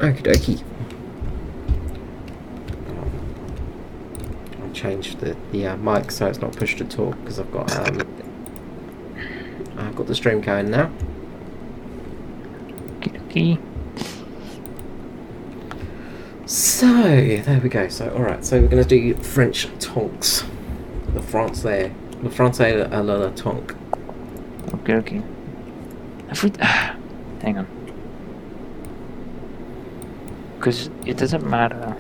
Okie dokie. I'll change the mic so it's not push to talk because I've got the stream going now. Okie. So there we go. So alright, so we're gonna do French tonks. The Français à la tonk. Okay. Hang on. Because it doesn't matter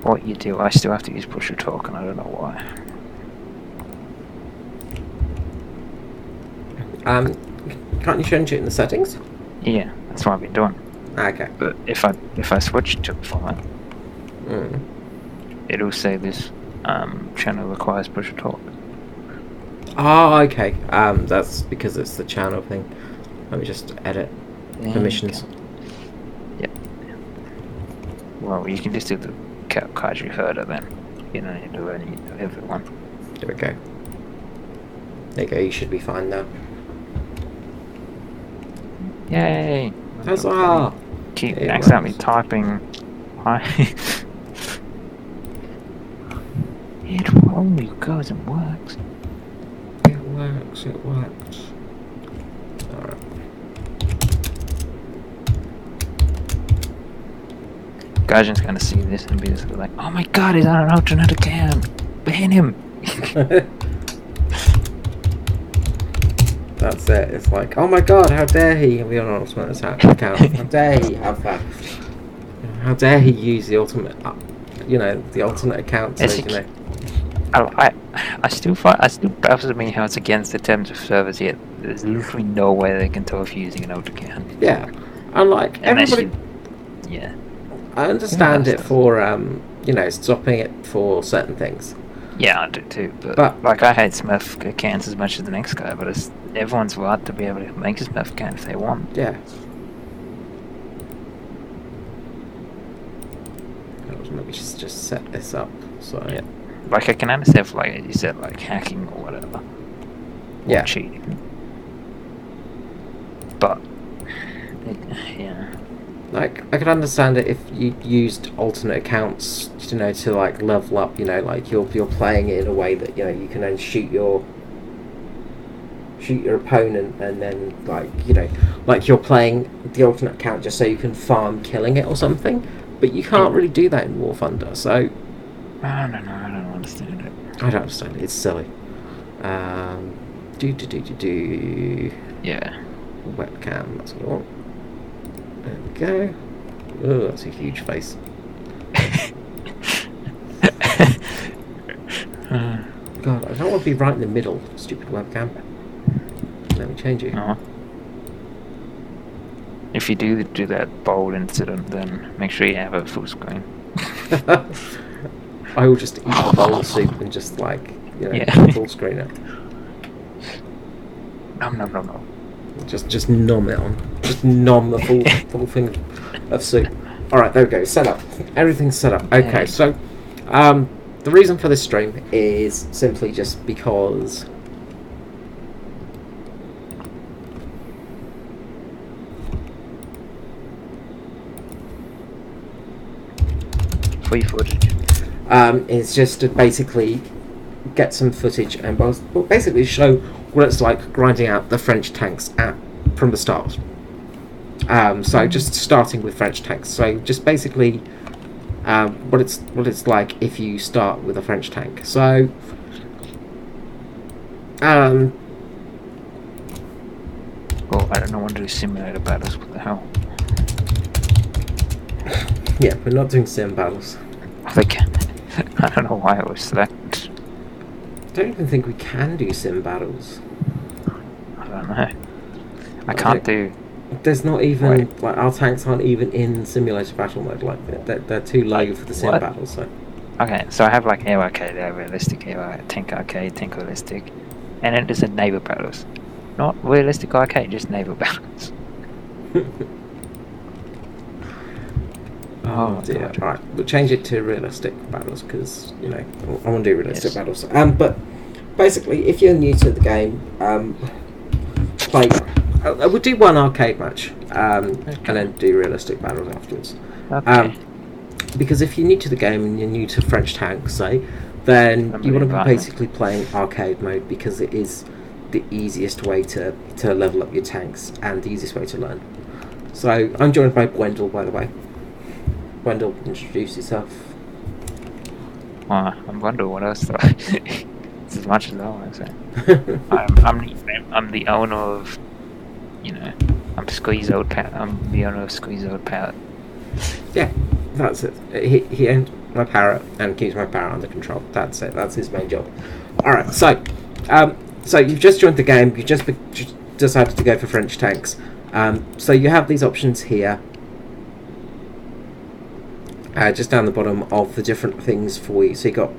what you do, I still have to use push to talk, and I don't know why. Can't you change it in the settings? Yeah, that's what I've been doing. Okay. But if I switch to the format, it'll say this channel requires push to talk. Oh, okay. That's because it's the channel thing. Let me just edit permissions. Yep. Well, you can just do the kaiju herder then. You don't need to do everyone. There we go. There you go. You should be fine now. Yay! Huzzah! Keep accidentally typing. It only goes and works. It works. Alright. Gaijin's gonna see this and be just like, oh my god, he's on an alternate account! Ban him! That's it. It's like, oh my god, how dare he have the alternate account? How dare he have that? How dare he use the ultimate, the alternate account? So, I still baffles me how it's against the terms of service yet. There's literally no way they can tell if you're using an old account. Yeah, and like everybody. Yeah. I understand it for stopping it for certain things. Yeah, I do too. But like, I hate Smurf accounts as much as the next guy. But it's everyone's right to be able to make a Smurf account if they want. Yeah. Let me just set this up. So yeah. Like, I can understand if, like you said, like hacking or whatever. Or cheating. But yeah. Like, I could understand it if you used alternate accounts, to like level up. Like you're playing it in a way that you can then shoot your opponent, and then like you're playing the alternate account just so you can farm killing it or something. But you can't really do that in War Thunder. So I don't understand it. I don't understand it. It's silly. Yeah. Webcam. That's what I want. There we go. Oh, that's a huge face. God, I don't want to be right in the middle, stupid webcam. Let me change it. If you do that bold incident, then make sure you have a full screen. I will just eat a bowl of soup and just full screen it. No. Just nom it on. Just nom the full thing of soup. Alright, there we go. Set up. Everything's set up. Okay, so the reason for this stream is simply just because free footage. It's just to basically get some footage and basically show what it's like grinding out the French tanks from the start. So just starting with French tanks. So just basically what it's like if you start with a French tank. So oh, I don't want to do simulator battles. What the hell? Yeah, we're not doing sim battles. I don't know why it was selected. I don't even think we can do sim battles. I don't know. I can't do. There's not even like our tanks aren't even in simulator battle mode. Like they're too low for the sim battles. So. Okay, so I have like air arcade, air realistic, air tank arcade, tank realistic, and then there's a naval battles. Not realistic arcade, just naval battles. Oh dear. God. Alright, we'll change it to realistic battles because I want to do realistic battles. But basically, if you're new to the game, play I would do one arcade match, Okay. and then do realistic battles afterwards. Okay. Because if you're new to the game and you're new to French tanks, say, then Remember you the want to be environment. basically playing arcade mode because it is the easiest way to level up your tanks and the easiest way to learn. So I'm joined by Gwendol, by the way. Gwendol, introduce yourself. I'm wondering what else. It's as much as I want to say. I'm the owner of, I'm Squeeze Old Pallet. I'm the owner of Squeeze Old Pallet. Yeah, that's it. He owned my parrot and keeps my parrot under control. That's it. That's his main job. All right. So you've just joined the game. You just decided to go for French tanks. So you have these options here. Just down the bottom of the different things for you. So you got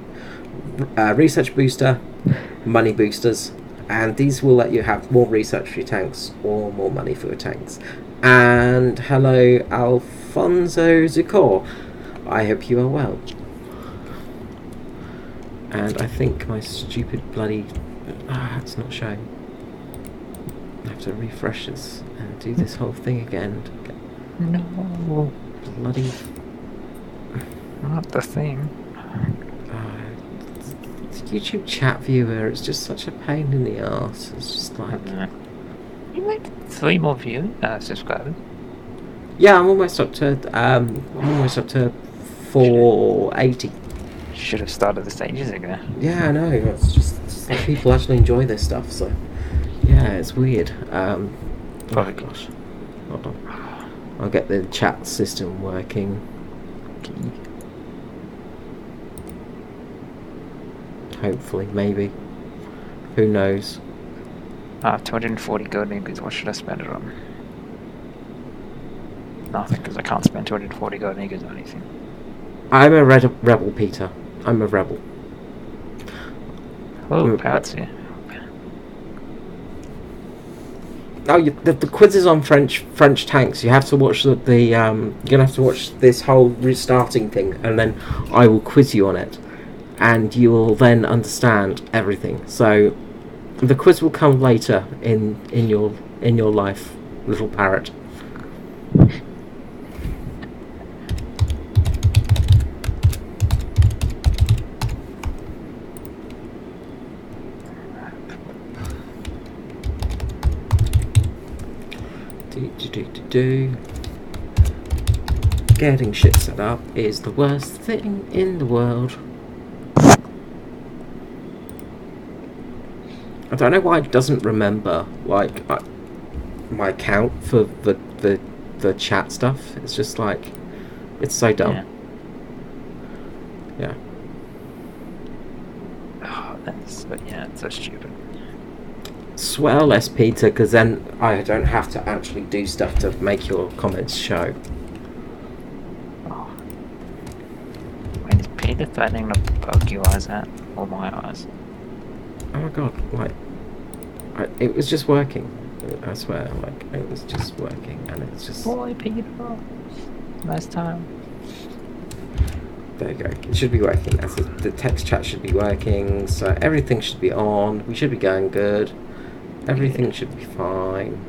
research booster, money boosters, and these will let you have more research for your tanks or more money for your tanks. And hello, Alfonso Zucor. I hope you are well. And I think my stupid bloody... it's not showing. I have to refresh this and do this whole thing again. No, Bloody... not the thing. YouTube chat viewer, it's just such a pain in the arse. It's just like... You make 3 more subscribers. Yeah, I'm almost up to 480. Should have started this ages ago. Yeah, I know. It's just people actually enjoy this stuff, so yeah, it's weird. Oh gosh, hold on. I'll get the chat system working. Hopefully, maybe. Who knows? 240 gold niggers. What should I spend it on? Nothing, because I can't spend 240 gold niggers on anything. I'm a rebel, Peter. I'm a rebel. Oh, Patsy. Oh, the quiz is on French tanks. You have to watch you're gonna have to watch this whole restarting thing, and then I will quiz you on it, and you will then understand everything. So, the quiz will come later in your life, little parrot. Getting shit set up is the worst thing in the world. I don't know why it doesn't remember like my account for the chat stuff. It's just like it's so dumb. Yeah. Oh, it's so stupid. Swear less, Peter, because then I don't have to actually do stuff to make your comments show. Oh. Wait, is Peter threatening to poke your eyes out? Or my eyes? Oh my god, it was just working. I swear, it was just working, and it's just... Boy, Peter! Nice time. There you go. It should be working. The text chat should be working, so everything should be on. We should be going good. Everything should be fine.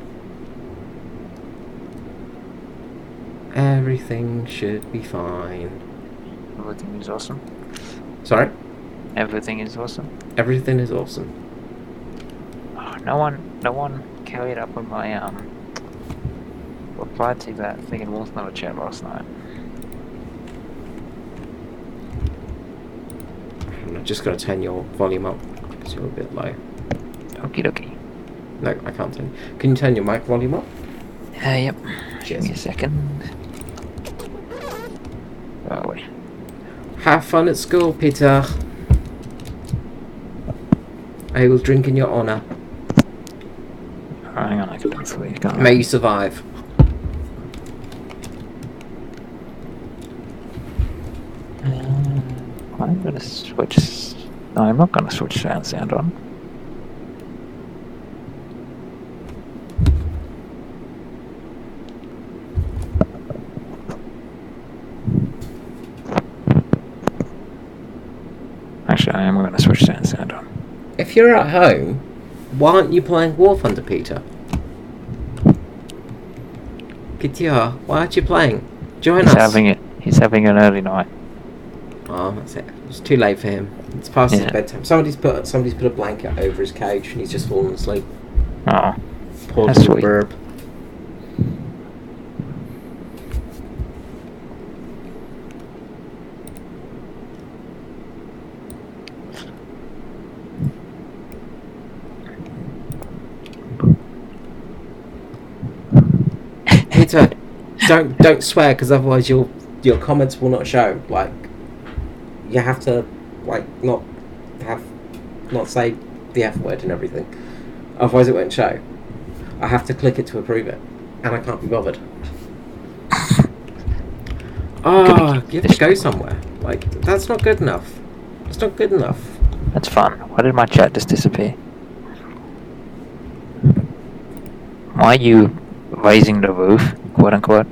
Everything should be fine. Everything is awesome. Sorry? Everything is awesome. Everything is awesome. Oh, no one carried up on my reply to that thing in Wolf Note chat last night. I'm just going to turn your volume up because you're a bit low. Okie dokie. No, I can't turn. Can you turn your mic volume up? Yep. Cheers. Give me a second. Oh, wait. Have fun at school, Peter. I will drink in your honour. Hang on, I can do it for you. May you survive. I'm gonna switch. No, I'm not gonna switch sound on. Actually, I am gonna switch sound on. If you're at home, why aren't you playing War Thunder, Peter? Peter, why aren't you playing? Join He's us. having it. He's having an early night. Oh, that's it. It's too late for him. It's past his Yeah. bedtime. Somebody's put a blanket over his couch and he's just fallen asleep. Oh, Poor That's little sweet. burb. Peter, don't swear, because otherwise your comments will not show. Like, you have to not say the F word and everything. Otherwise, it won't show. I have to click it to approve it, and I can't be bothered. Oh, you have to go somewhere. Like, that's not good enough. It's not good enough. that's fun. Why did my chat just disappear? Why are you raising the roof, quote unquote?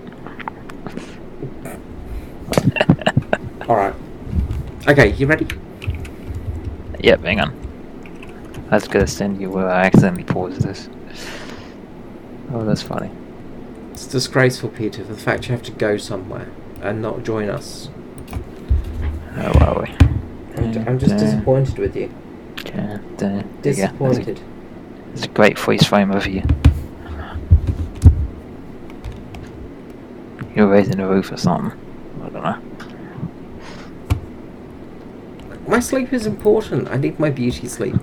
Alright. Okay, you ready? Yep, hang on. I was gonna send you where I accidentally paused this. Oh, that's funny. It's disgraceful, Peter, the fact you have to go somewhere and not join us. How are we? I'm just disappointed with you. Disappointed. It's a great freeze frame of you. You're raising the roof or something. I don't know. My sleep is important. I need my beauty sleep.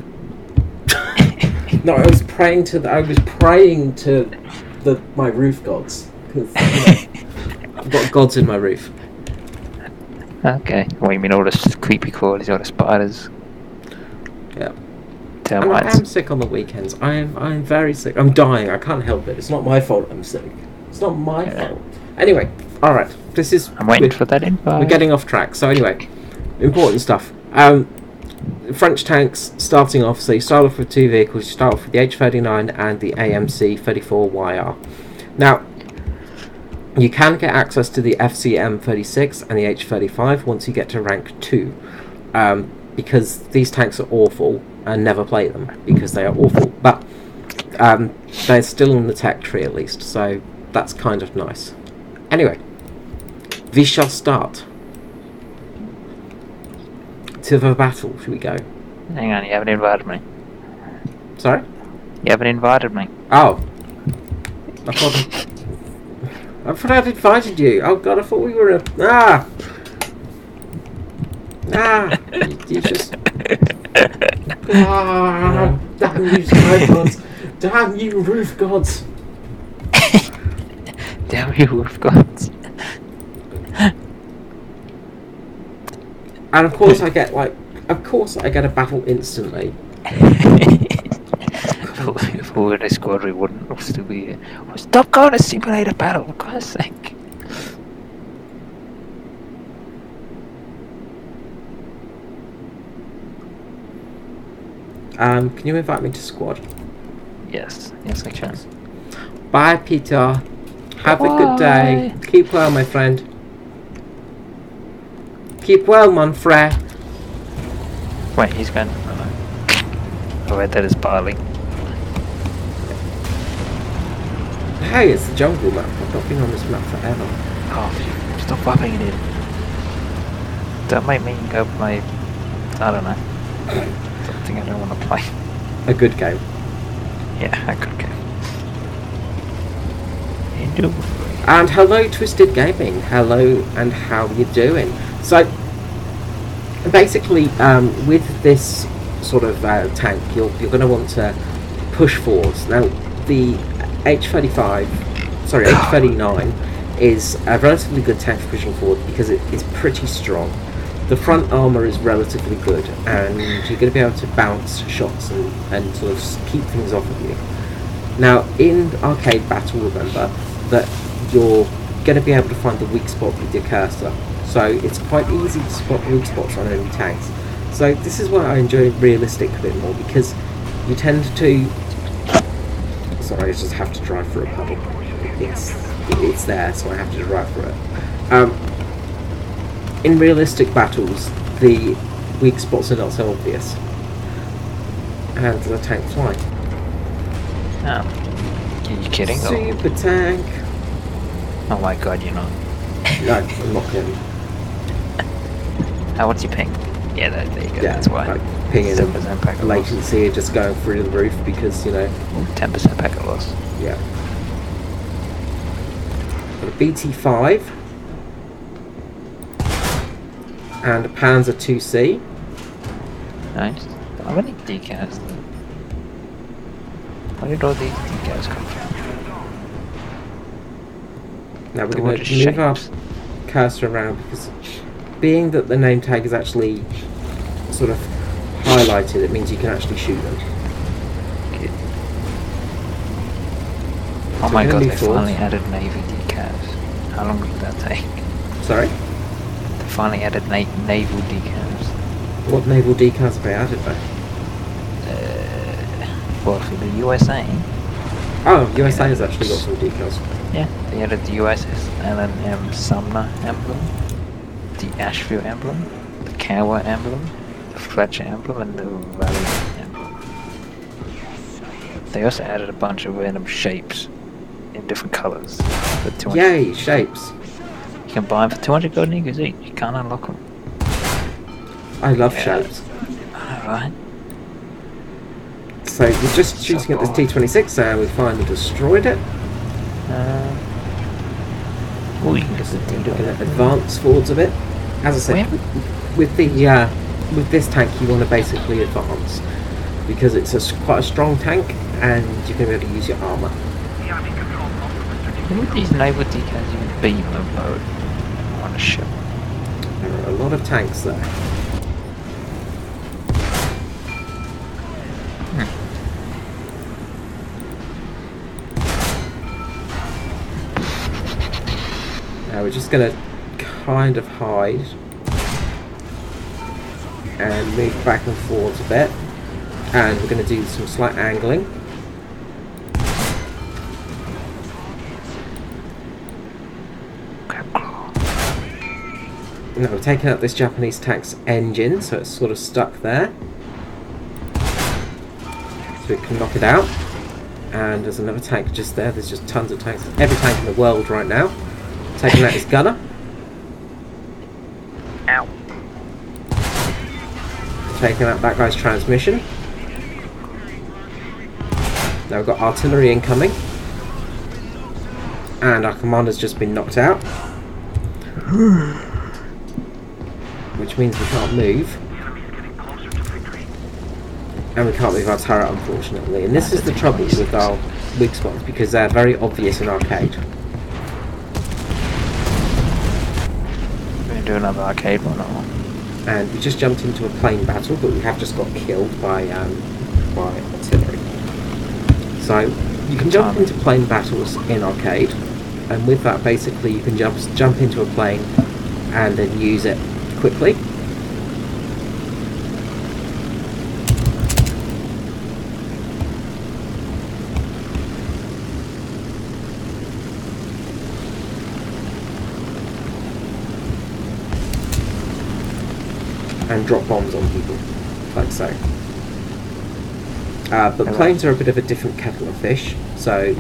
No, I was praying to my roof gods, because I've got gods in my roof. Okay. What, you mean all the creepy crawlies, all the spiders? Yeah. And I Termites? am sick on the weekends. I'm very sick. I'm dying. I can't help it. It's not my fault I'm sick. It's not my fault. Anyway, alright. This is... I'm waiting for that info. We're getting off track. So anyway, important stuff. French tanks starting off. So you start off with two vehicles. You start off with the H-39 and the AMC 34YR. Now, you can get access to the FCM-36 and the H-35 once you get to rank 2. Because these tanks are awful and never play them because they are awful. But they're still in the tech tree at least, so that's kind of nice. Anyway, we shall start. To the battle, should we go? Hang on, you haven't invited me. Sorry? You haven't invited me. Oh. I thought I'd invited you. Oh god, I thought we were you just... damn you sky gods. Damn you roof gods. Damn you, roof gods. And of course I get a battle instantly. If we were in a squad, we wouldn't still be here. Oh, stop going to simulate a battle, for Christ's sake. Can you invite me to squad? Yes, yes I can. Bye, Peter. Have a good day. Keep well, my friend. Keep well, mon frere. Wait, he's going. Oh, wait, that is barley. Hey, it's the jungle map. I've not been on this map forever. Oh, stop rubbing it in. Don't make me go play. I don't know. Something I don't want to play. A good game. Yeah, a good game. Hindu. And hello, Twisted Gaming. Hello, and how you doing? So, basically, with this sort of tank, you're going to want to push forwards. Now, the H-39 is a relatively good tank for pushing forward because it's pretty strong. The front armour is relatively good, and you're going to be able to bounce shots and sort of keep things off of you. Now, in arcade battle, remember that you're going to be able to find the weak spot with your cursor. So it's quite easy to spot weak spots on enemy tanks. So this is why I enjoy realistic a bit more, because you tend to... Sorry, I just have to drive through a puddle. It's there, so I have to drive through it. In realistic battles, the weak spots are not so obvious. And the tank fly. Oh. Are you kidding? Super tank. Oh my god, you're not. No, I'm not kidding. What's your ping? Yeah, there you go. Yeah, That's why. like pinging 7% packet loss. latency are just going through the roof because, you know, 10% packet loss. yeah. Got a BT5 and a Panzer 2C. Nice. How many decals? Where did all these decals come from? Now we're The going word to is move our shapes. cursor around because being that the name tag is actually sort of highlighted, it means you can actually shoot them. Good. So Oh my we're god, gonna they move forward. finally added navy decals. How long did that take? Sorry? They finally added naval decals. What naval decals have they added though? Well, for the USA. Oh, USA has actually got some decals. Yeah, they added the USS LNM Sumner emblem, the Asheville emblem, the Cowa emblem, the Fletcher emblem, and the Valley emblem. They also added a bunch of random shapes in different colors. For 200. Yay, shapes. You can buy them for 200 golden eagles each. You can't unlock them. I love Yeah. shapes. Alright. So we're just shooting at this T-26 and we finally destroyed it. Oh, you can get the We're data. going to advance forwards a bit. As I said, with this tank you want to basically advance because it's quite a strong tank and you're going to be able to use your armour. Who would these naval decals even be on a boat? On a ship? There are a lot of tanks there. Now we're just going to kind of hide and move back and forwards a bit, and we're going to do some slight angling. Now we're taking out this Japanese tank's engine, so it's sort of stuck there. So we can knock it out. And there's another tank just there. There's just tons of tanks. Every tank in the world right now. Taking out his gunner. Ow. Taking out that guy's transmission. Now we've got artillery incoming. And our commander's just been knocked out. Which means we can't move. And we can't move our turret, unfortunately. And this is the trouble with our weak spots, because they're very obvious in arcade. We're going to do another arcade one or? And we just jumped into a plane battle, but we have just got killed by artillery. So you can jump into plane battles in arcade, and with that basically you can jump into a plane and then use it quickly. And drop bombs on people, like so. But planes are a bit of a different kettle of fish, so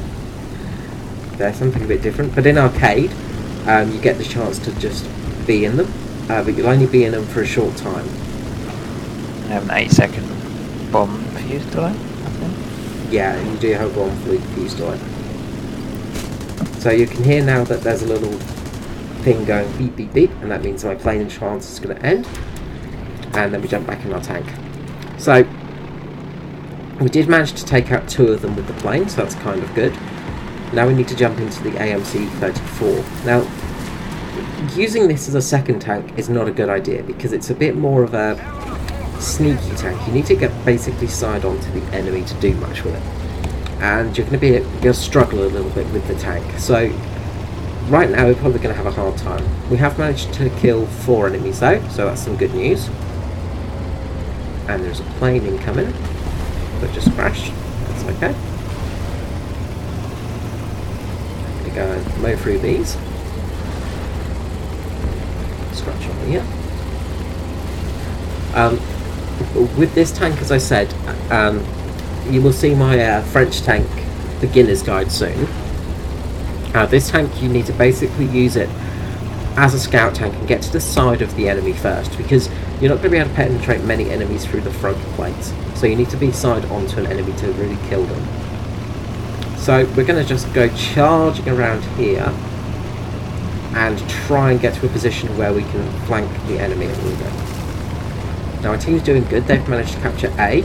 they're something a bit different. But in arcade, you get the chance to just be in them, but you'll only be in them for a short time. I have an 8-second bomb fuse delay, I think. Yeah, and you do have one fuse delay. So you can hear now that there's a little thing going beep beep beep, and that means my plane chance is going to end. And then we jump back in our tank. So we did manage to take out 2 of them with the plane, so that's kind of good. Now we need to jump into the AMC-34. Now, using this as a second tank is not a good idea because it's a bit more of a sneaky tank. You need to get basically side onto the enemy to do much with it, and you'll struggle a little bit with the tank. So right now we're probably going to have a hard time. We have managed to kill 4 enemies though, so that's some good news. And there's a plane incoming that just crashed. That's okay. I'm going to go and mow through these. Scratch on here. With this tank, as I said, you will see my French tank beginner's guide soon. This tank, you need to basically use it as a scout tank and get to the side of the enemy first, because you're not going to be able to penetrate many enemies through the front plates. So you need to be side onto an enemy to really kill them. So we're going to just go charging around here and try and get to a position where we can flank the enemy a little bit. Now our team's doing good, they've managed to capture A,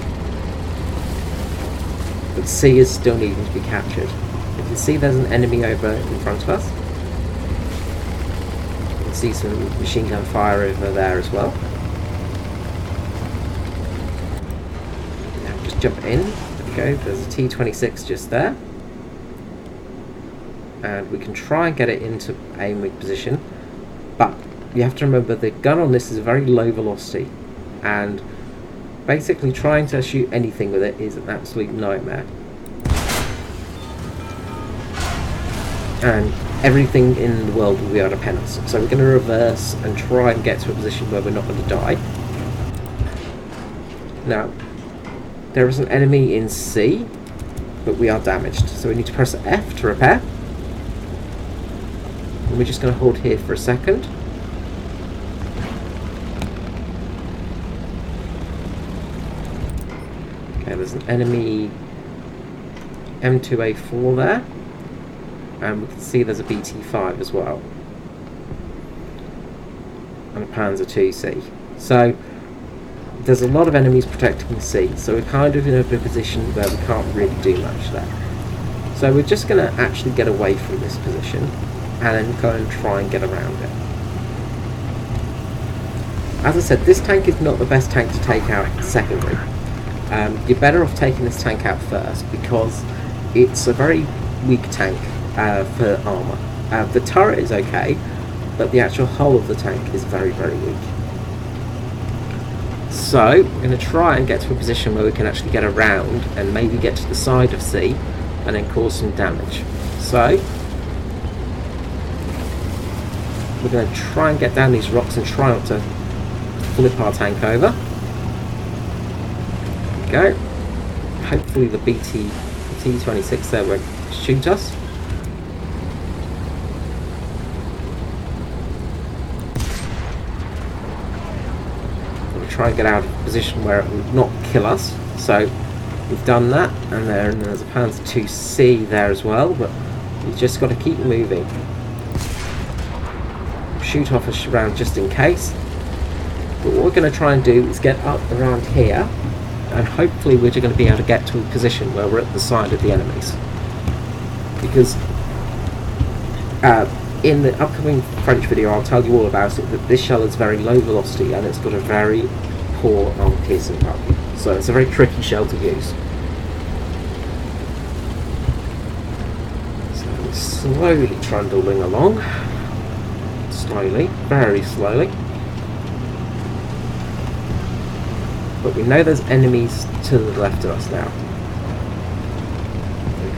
but C is still needing to be captured. You can see there's an enemy over in front of us. You can see some machine gun fire over there as well. Now just jump in, there we go, there's a T-26 just there. And we can try and get it into aim weak position, but you have to remember the gun on this is a very low velocity, and basically trying to shoot anything with it is an absolute nightmare. And everything in the world will be able to pen us, so we're going to reverse and try and get to a position where we're not going to die. Now there is an enemy in C, but we are damaged, so we need to press F to repair. We're just going to hold here for a second. Okay, there's an enemy M2A4 there, and we can see there's a BT5 as well, and a Panzer 2C. So there's a lot of enemies protecting C, so we're kind of in a position where we can't really do much there. So we're just going to actually get away from this position and then go and try and get around it. As I said, this tank is not the best tank to take out secondary. You're better off taking this tank out first, because it's a very weak tank for armour. The turret is okay, but the actual hull of the tank is very, very weak. So we're going to try and get to a position where we can actually get around and maybe get to the side of C and then cause some damage. So we're going to try and get down these rocks and try not to flip our tank over. There we go. Hopefully the T-26 there won't shoot us. We'll try and get out of a position where it will not kill us. So we've done that, and there's a Panzer 2C there as well, but we've just got to keep moving. Shoot off a round just in case, but what we're going to try and do is get up around here, and hopefully we're going to be able to get to a position where we're at the side of the enemies, because in the upcoming French video I'll tell you all about it, that this shell is very low velocity and it's got a very poor armor piercing value, so it's a very tricky shell to use. So we're slowly trundling along. Slowly, very slowly. But we know there's enemies to the left of us now.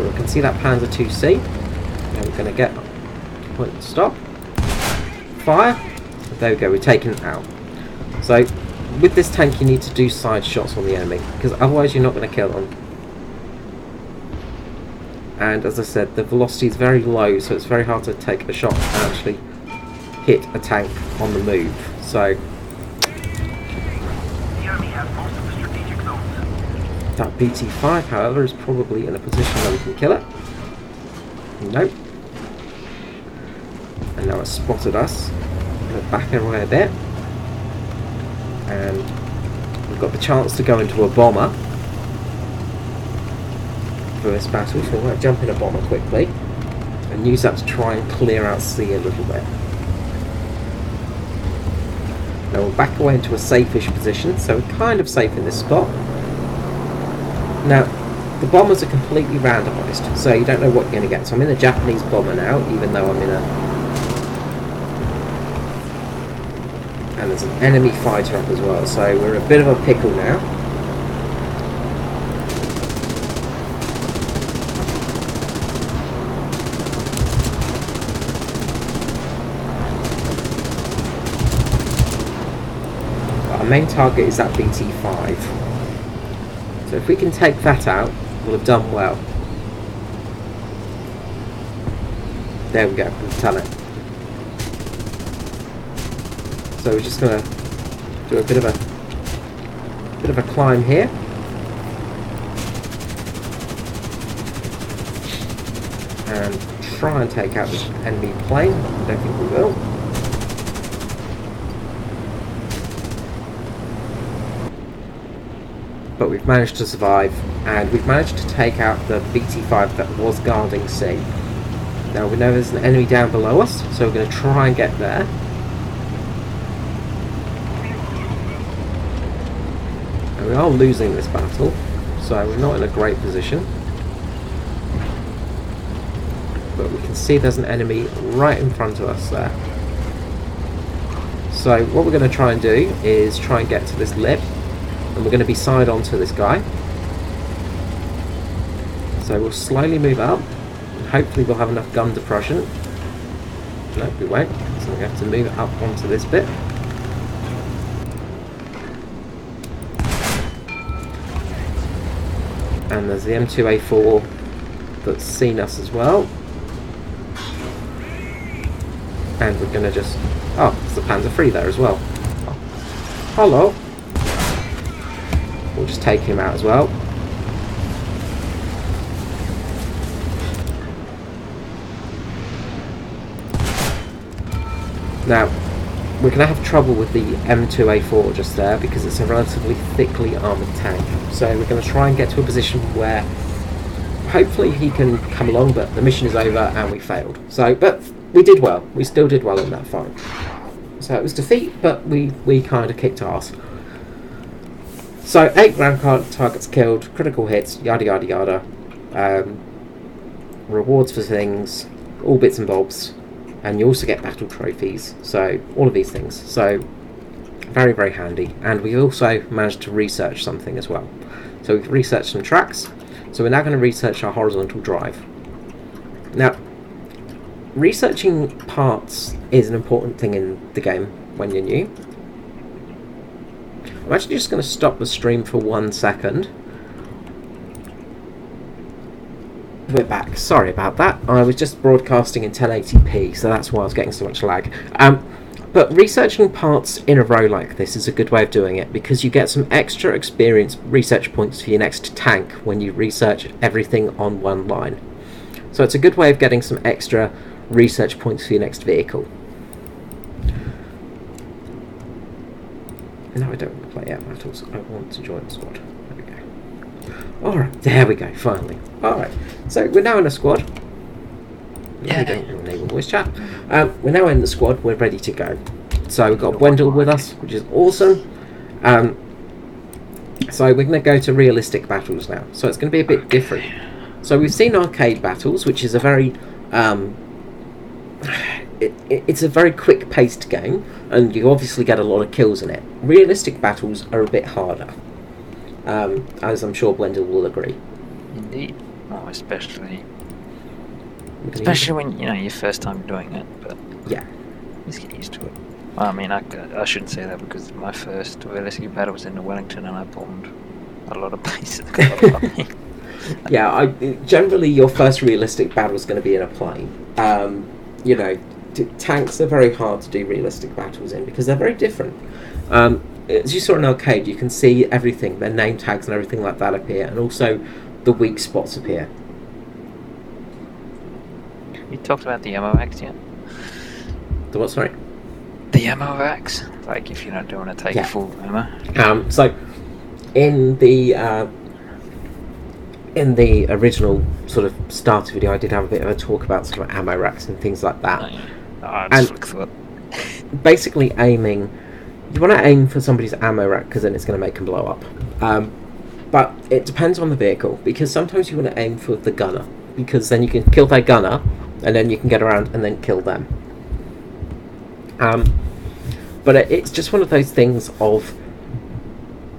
We can see that Panzer 2C. Now we're going to get point and stop. Fire. There we go, we've taken it out. So with this tank you need to do side shots on the enemy, because otherwise you're not going to kill them. And as I said, the velocity is very low, so it's very hard to take a shot and actually hit a tank on the move. So that BT5, however, is probably in a position where we can kill it. Nope. And now it's spotted us. I'm going to back away a bit, and we've got the chance to go into a bomber for this battle, so we're going to jump in a bomber quickly and use that to try and clear out C a little bit. Now we'll back away into a safe-ish position, so we're kind of safe in this spot. Now, the bombers are completely randomised, so you don't know what you're going to get. So I'm in a Japanese bomber now, even though I'm in a... And there's an enemy fighter up as well, so we're in a bit of a pickle now. Our main target is that BT5. So if we can take that out, we'll have done well. There we go, we've done it. So we're just going to do a bit of a climb here. And try and take out this enemy plane. I don't think we will. But we've managed to survive, and we've managed to take out the BT-5 that was guarding C. Now we know there's an enemy down below us, so we're going to try and get there. And we are losing this battle, so we're not in a great position. But we can see there's an enemy right in front of us there. So what we're going to try and do is try and get to this lip, and we're going to be side on to this guy. So we'll slowly move up, and hopefully we'll have enough gun depression. No, we won't, so we have to move up onto this bit. And there's the M2A4 that's seen us as well. And we're going to just... Oh, there's the Panzer III there as well. Oh. Hello. We'll just take him out as well. Now, we're going to have trouble with the M2A4 just there because it's a relatively thickly armoured tank. So we're going to try and get to a position where hopefully he can come along, but the mission is over and we failed. So, but we did well. We still did well in that fight. So it was defeat, but we kind of kicked arse. So 8 ground targets killed, critical hits, yada yada yada. Rewards for things, all bits and bobs. And you also get battle trophies, so all of these things. So very, very handy. And we also managed to research something as well. So we've researched some tracks. So we're now going to research our horizontal drive. Now, researching parts is an important thing in the game when you're new. I'm actually just going to stop the stream for 1 second. We're back. Sorry about that. I was just broadcasting in 1080p, so that's why I was getting so much lag. But researching parts in a row like this is a good way of doing it, because you get some extra experience research points for your next tank when you research everything on one line. So it's a good way of getting some extra research points for your next vehicle. No, I don't want to play air battles. I want to join the squad. There we go. Alright, there we go, finally. Alright, so we're now in a squad. Yeah. We don't enable voice chat. We're now in the squad, we're ready to go. So we've got Wendell with us, which is awesome. So we're going to go to realistic battles now. So it's going to be a bit different. So we've seen arcade battles, which is a very... it's a very quick-paced game, and you obviously get a lot of kills in it. Realistic battles are a bit harder, as I'm sure Blender will agree. Indeed. Oh, especially Okay. when, you know, your first time doing it, but Yeah. just get used to it. Well, I mean, I shouldn't say that because my first realistic battle was in Wellington and I bombed a lot of places. Yeah, generally your first realistic battle is going to be in a plane. You know, tanks are very hard to do realistic battles in because they're very different. As you saw in arcade, you can see everything, their name tags and everything like that appear, and also the weak spots appear. You talked about the ammo racks yet? The what, sorry? The ammo racks? Like if you don't want to take full ammo? So, in the original sort of starter video, I did have a bit of a talk about sort of ammo racks and things like that. Oh, yeah. I just looked for it. Basically aiming, you want to aim for somebody's ammo rack because then it's going to make them blow up. But it depends on the vehicle, because sometimes you want to aim for the gunner, because then you can kill their gunner and then you can get around and then kill them. But it's just one of those things of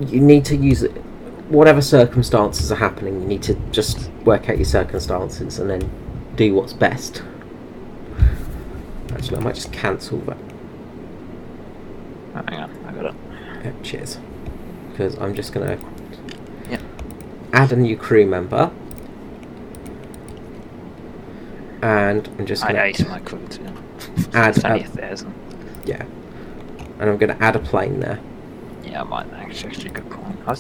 you need to use it. Whatever circumstances are happening, you need to just work out your circumstances and then do what's best. Actually, I might just cancel that. Oh, hang on, I got it. Yeah, cheers. Because I'm just going to add a new crew member. And and I'm just I going ace my crew too. add It's only a, 1,000. yeah, and I'm going to add a plane there. Yeah, I might actually good point. I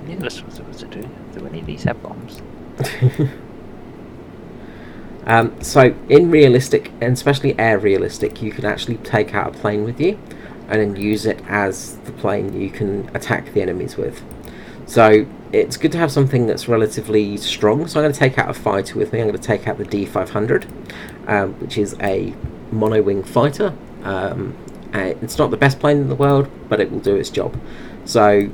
knew this was what to do. Do any of these have bombs? So in realistic, and especially air realistic, you can actually take out a plane with you and then use it as the plane you can attack the enemies with. So it's good to have something that's relatively strong. So I'm going to take out a fighter with me. I'm going to take out the D500, which is a mono-wing fighter. It's not the best plane in the world, but it will do its job. So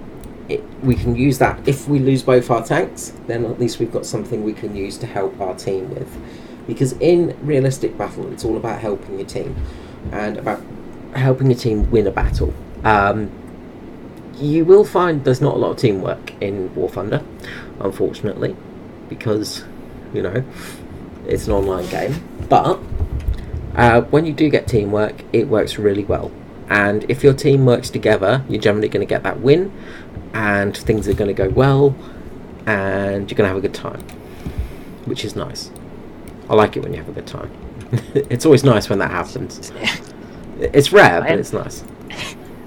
we can use that. If we lose both our tanks, then at least we've got something we can use to help our team with. Because in realistic battle, it's all about helping your team and about helping your team win a battle. You will find there's not a lot of teamwork in War Thunder, unfortunately, because, you know, it's an online game. But when you do get teamwork, it works really well. And if your team works together, you're generally going to get that win, and things are going to go well, and you're going to have a good time, which is nice. I like it when you have a good time. It's always nice when that happens. It's rare, but it's nice.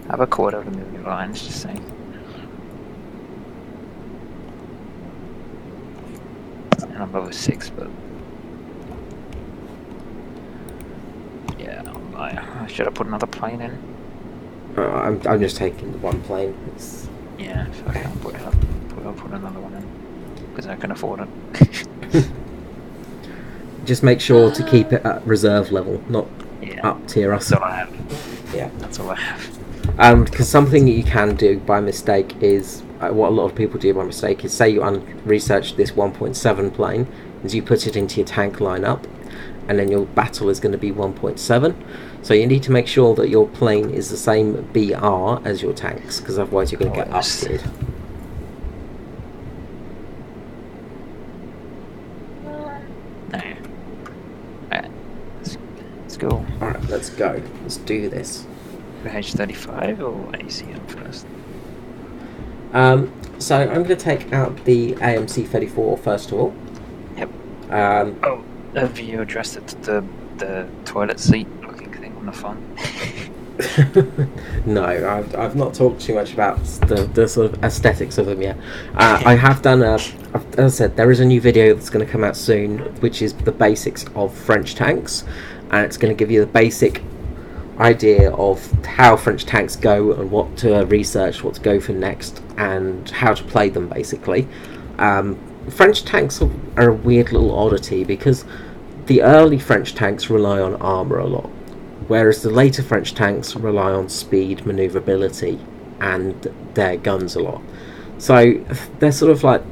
I have a quarter of a million lines, just saying. And I'm over 6, but yeah, I should have put another plane in. I'm just taking the one plane. Yeah, so I can't I'll put another one in because I can afford it. Just make sure to keep it at reserve level, not up tier. That's all I have. Yeah, that's all I have. Because something that you can do by mistake is what a lot of people do by mistake is, say you research this 1.7 plane, is you put it into your tank lineup, and then your battle is going to be 1.7. So you need to make sure that your plane is the same BR as your tanks, because otherwise you're going to get up-tiered. Let's go. Alright, let's go. Let's do this. H35 or ACM first? So I'm going to take out the AMC 34 first of all. Yep. Have you addressed it to the toilet seat looking thing on the phone? No, I've not talked too much about the sort of aesthetics of them yet. I have done as I said, there is a new video that's going to come out soon, which is the basics of French tanks, and it's going to give you the basic idea of how French tanks go and what to research, what to go for next, and how to play them basically. French tanks are a weird little oddity because the early French tanks rely on armour a lot, whereas the later French tanks rely on speed, manoeuvrability, and their guns a lot. So they're sort of like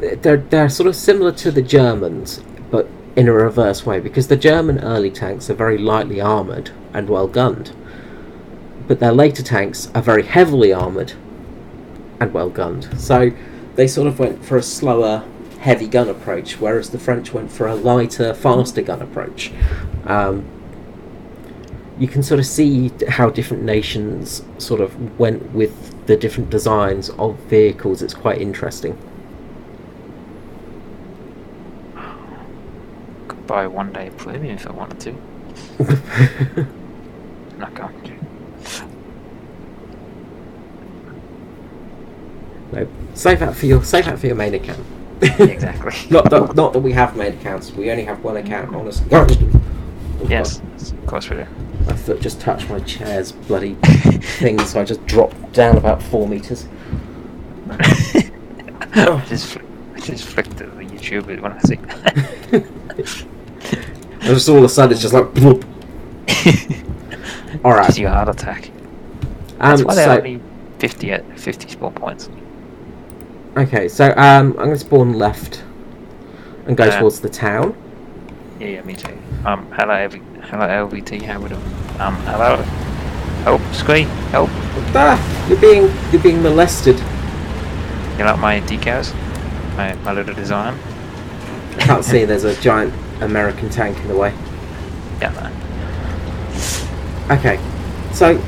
they're sort of similar to the Germans, but in a reverse way, because the German early tanks are very lightly armoured and well gunned, but their later tanks are very heavily armoured and well gunned. So they sort of went for a slower, heavy gun approach, whereas the French went for a lighter, faster gun approach. You can sort of see how different nations sort of went with the different designs of vehicles. It's quite interesting. Could buy one day premium if I wanted to. Not going to. No, save that for your main account. Exactly. not that we have main accounts. We only have one account, honestly. Yes, of course we do. My foot just touched my chair's bloody thing, so I just dropped down about 4 meters. I just flicked the YouTube when I see. And just all of a sudden it's just like bloop. All right. Gives you a heart attack. That's why they're only 50 spawn points. Okay, so I'm going to spawn left and go towards the town. Yeah, me too. Hello LVT, how we doing? Hello? Help, Squee, help. You're being molested. You like my decals? My little design? I can't see, there's a giant American tank in the way. Yeah, man. Okay, so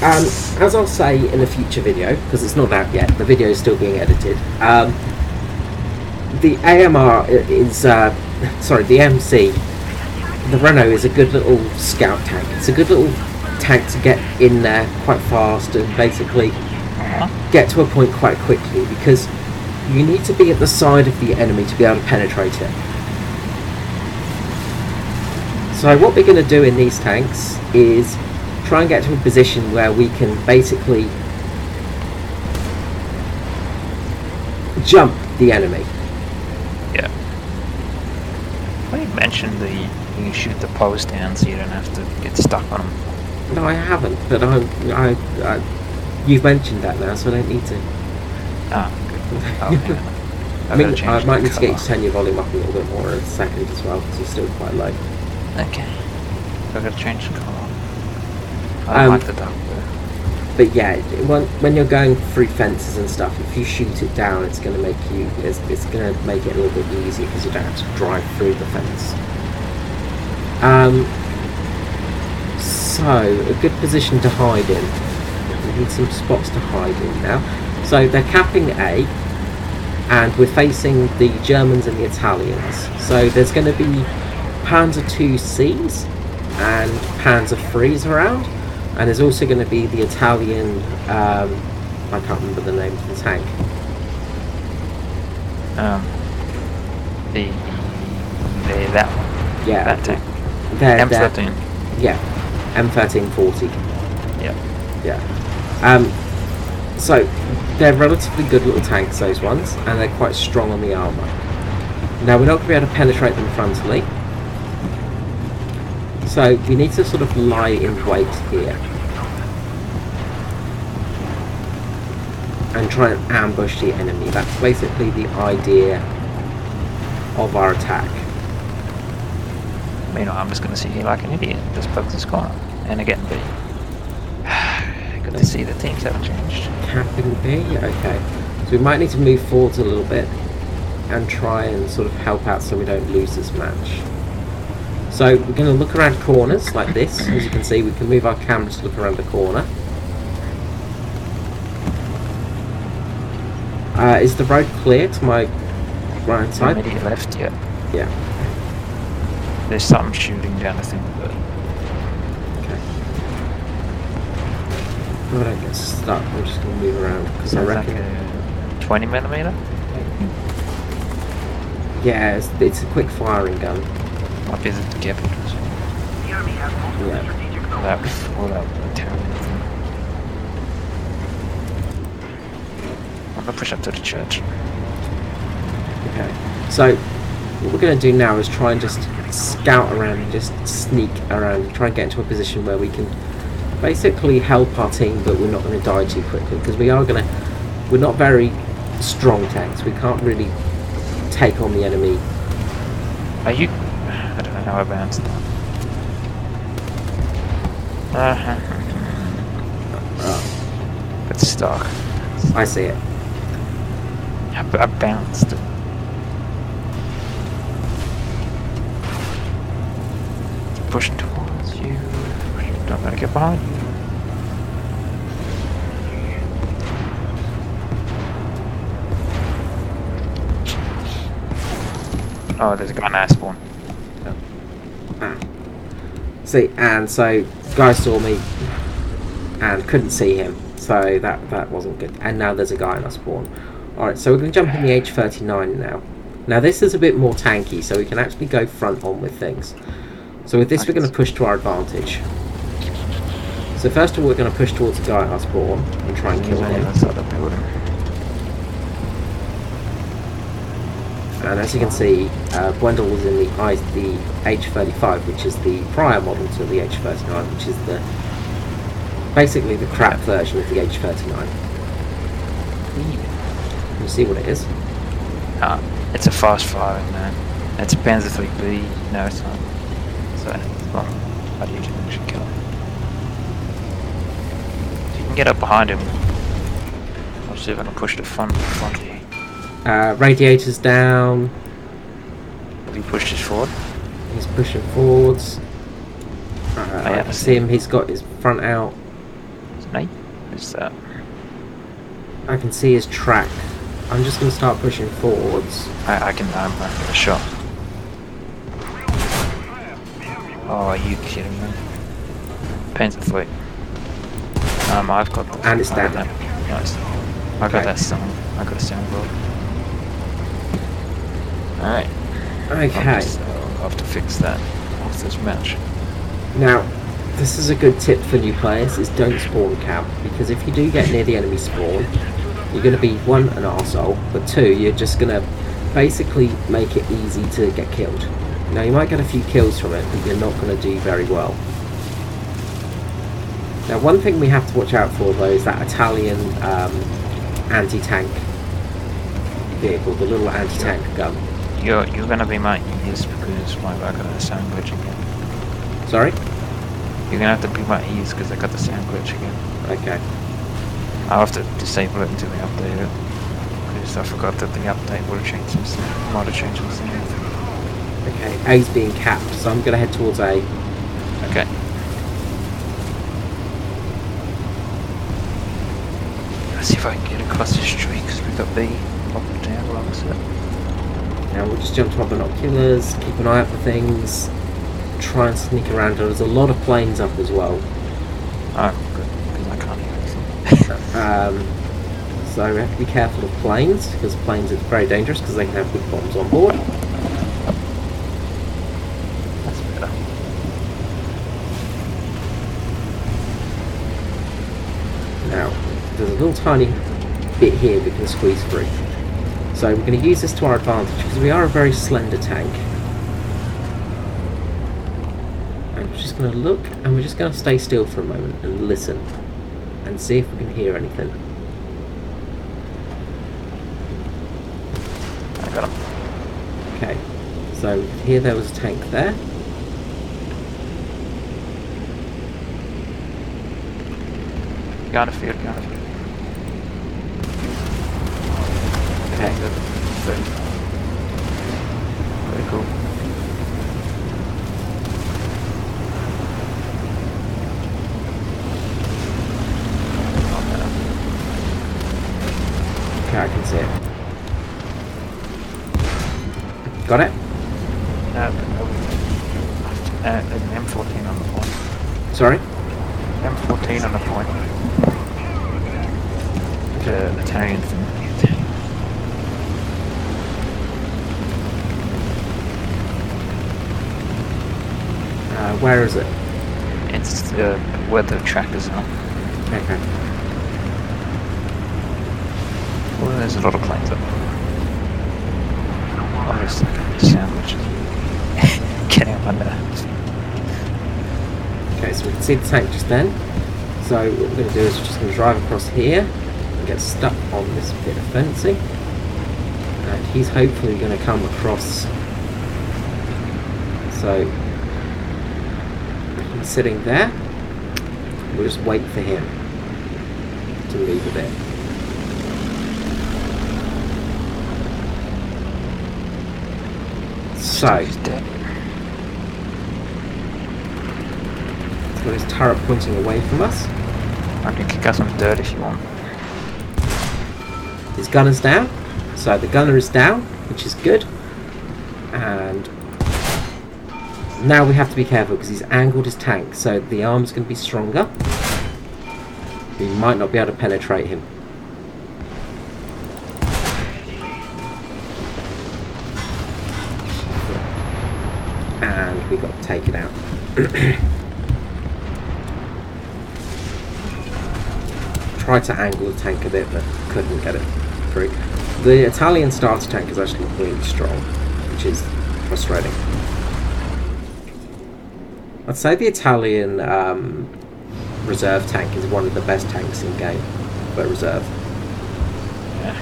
as I'll say in a future video, because it's not out yet, the video is still being edited, the AMR is, the MC the Renault is a good little scout tank. It's a good little tank to get in there quite fast and basically get to a point quite quickly, because you need to be at the side of the enemy to be able to penetrate it. So what we're going to do in these tanks is try and get to a position where we can basically jump the enemy. Yeah. Well, you mentioned you shoot the post down so you don't have to get stuck on them. No, I haven't, but you've mentioned that now, so I don't need to. Ah, good. Oh, yeah. I mean, I might need to get you to turn your volume up a little bit more in a second as well, because you're still quite low. Okay. So I've got to change the colour. I like the dark blue. But yeah, when you're going through fences and stuff, if you shoot it down, it's going to make it's going to make it a little bit easier, because you don't have to drive through the fence. So a good position to hide in. We need some spots to hide in now. So they're capping A, and we're facing the Germans and the Italians. So there's going to be Panzer IICs and Panzer IIIs around, and there's also going to be the Italian, I can't remember the name of the tank. That one. Yeah, that tank. M13. M13. Yeah, M1340. Yeah. So they're relatively good little tanks, those ones, and they're quite strong on the armour. Now we're not going to be able to penetrate them frontally, so we need to sort of lie in wait here and try and ambush the enemy. That's basically the idea of our attack. Meanwhile, I'm just going to sit here like an idiot, just poke this corner, and again B. Good to see the teams haven't changed. Capping B, okay. So we might need to move forwards a little bit and try and sort of help out so we don't lose this match. So we're going to look around corners like this. As you can see, we can move our camera to look around the corner. Is the road clear to my right side? Immediate left, yeah. Yeah. There's some shooting down the thing, but... Okay. If I don't get stuck, I'm just going to move around, because I reckon... like a 20mm? Yeah, it's a quick firing gun. Might be the Gepard. Yeah. That Italian thing. I'm gonna push up to the church. Okay. So what we're going to do now is try and just scout around and just sneak around and try and get into a position where we can basically help our team, but we're not going to die too quickly, because we're not very strong tanks. We can't really take on the enemy. Are you? I don't know how advanced. It's stuck. I see it. I bounced. Pushing towards you. Don't let it get behind you. Oh, there's a guy now spawn. See, and so guy saw me and couldn't see him, so that wasn't good. And now there's a guy in our spawn. Alright, so we're going to jump in the H39 now. Now this is a bit more tanky, so we can actually go front on with things. So with this we're going to push to our advantage. So first of all we're going to push towards the guy at our spawn and try and kill him. And as you can see, Wendell was in the H35, which is the prior model to the H39, which is basically the crap version of the H39. Can you see what it is? It's a fast firing man. It's a Panzer 3B. No, it's not. So, well, how do you actually kill him? So you can get up behind him. I'll see if I can push the front here. Radiators down. Have he pushed his forward? He's pushing forwards. I can see him. He's got his front out. Snake? What's that? I can see his track. I'm just going to start pushing forwards. I'm get a shot. Oh, are you kidding me? Pain's a fleet. I've got the... And it's down. Nice. I got that sound. I got a soundboard. Alright. Okay. I'll have to fix that after this match. Now, this is a good tip for new players, is don't spawn camp, because if you do get near the enemy spawn, you're going to be, one, an arsehole, but two, you're just going to basically make it easy to get killed. Now, you might get a few kills from it, but you're not going to do very well. Now, one thing we have to watch out for, though, is that Italian anti-tank vehicle, the little anti-tank gun. You're gonna be my ears because I got the sound glitch again. Sorry? You're gonna have to be my ears because I got the sound glitch again. Okay. I'll have to disable it until they update it. Because I forgot that the update would have changed some stuff. Might have changed some stuff. Okay, A's being capped, so I'm going to head towards A. Okay. Let's see if I can get across the street because we've got B up and down while I'm set. Now we'll just jump to our binoculars, keep an eye out for things, try and sneak around. There's a lot of planes up as well. Oh, good, because I can't hear anything. So we have to be careful of planes, because planes are very dangerous because they can have big bombs on board. That's better. Now, there's a little tiny bit here we can squeeze through. So we're going to use this to our advantage because we are a very slender tank. I'm just going to look and we're just going to stay still for a moment and listen and see if we can hear anything. I got him. Okay, so here there was a tank there. Got a field, got a field. Okay. Very cool. Okay, I can see it. Got it? There's an M14 on the point. Sorry? M14 on the point. The Italian thing. Where is it? It's where the trackers are. Okay. Well, there's a lot of planes up. Oh, there's like a sandwich. Getting up my nerves. Okay, so we can see the tank just then. So what we're going to do is we're just going to drive across here and get stuck on this bit of fencing. And he's hopefully going to come across. So he's sitting there. We'll just wait for him to leave a bit. So He's dead. he's got his turret pointing away from us. I can kick out some dirt if you want. His gunner's down. So the gunner is down, which is good. And now we have to be careful because he's angled his tank, so the arm's going to be stronger. We might not be able to penetrate him. And we got to take it out. Tried to angle the tank a bit, but couldn't get it through. The Italian starter tank is actually really strong, which is frustrating. I'd say the Italian reserve tank is one of the best tanks in game, but reserve. Yeah.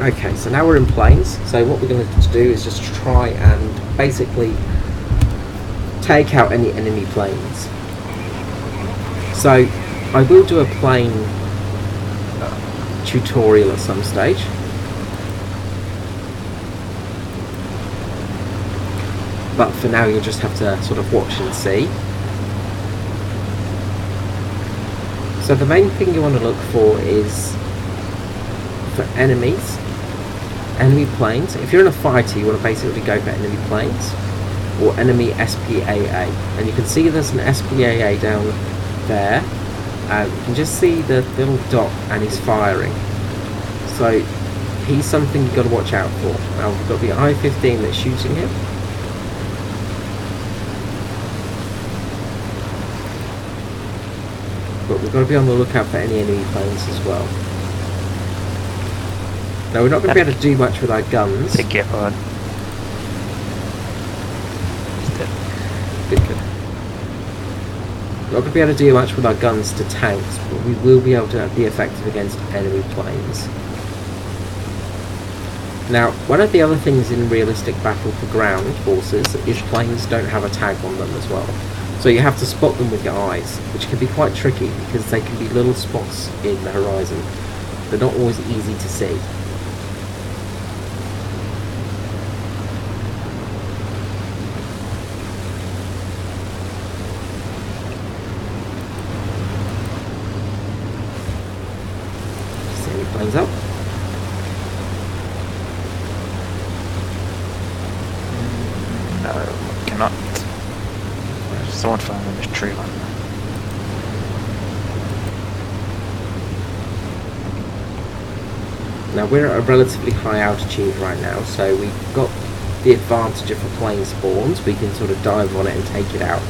Okay, so now we're in planes. So what we're going to do is just try and basically take out any enemy planes. So I will do a plane tutorial at some stage. But for now you'll just have to sort of watch and see. So the main thing you want to look for is for enemy planes. If you're in a fighter, you want to basically go for enemy planes. or enemy SPAA. And you can see there's an SPAA down there. You can just see the little dot, and he's firing. So he's something you've got to watch out for. Now we've got the I-15 that's shooting him. But we've got to be on the lookout for any enemy planes as well. Now we're not going to be able to do much with our guns. Big get on. Good. We're not going to be able to do much with our guns to tanks, but we will be able to be effective against enemy planes. Now, one of the other things in realistic battle for ground forces is planes don't have a tag on them as well. So you have to spot them with your eyes, which can be quite tricky because they can be little spots in the horizon. They're not always easy to see. See any planes up? No, cannot. Someone found in this tree line. Now we're at a relatively high altitude right now, so we've got the advantage of a plane spawns. We can sort of dive on it and take it out.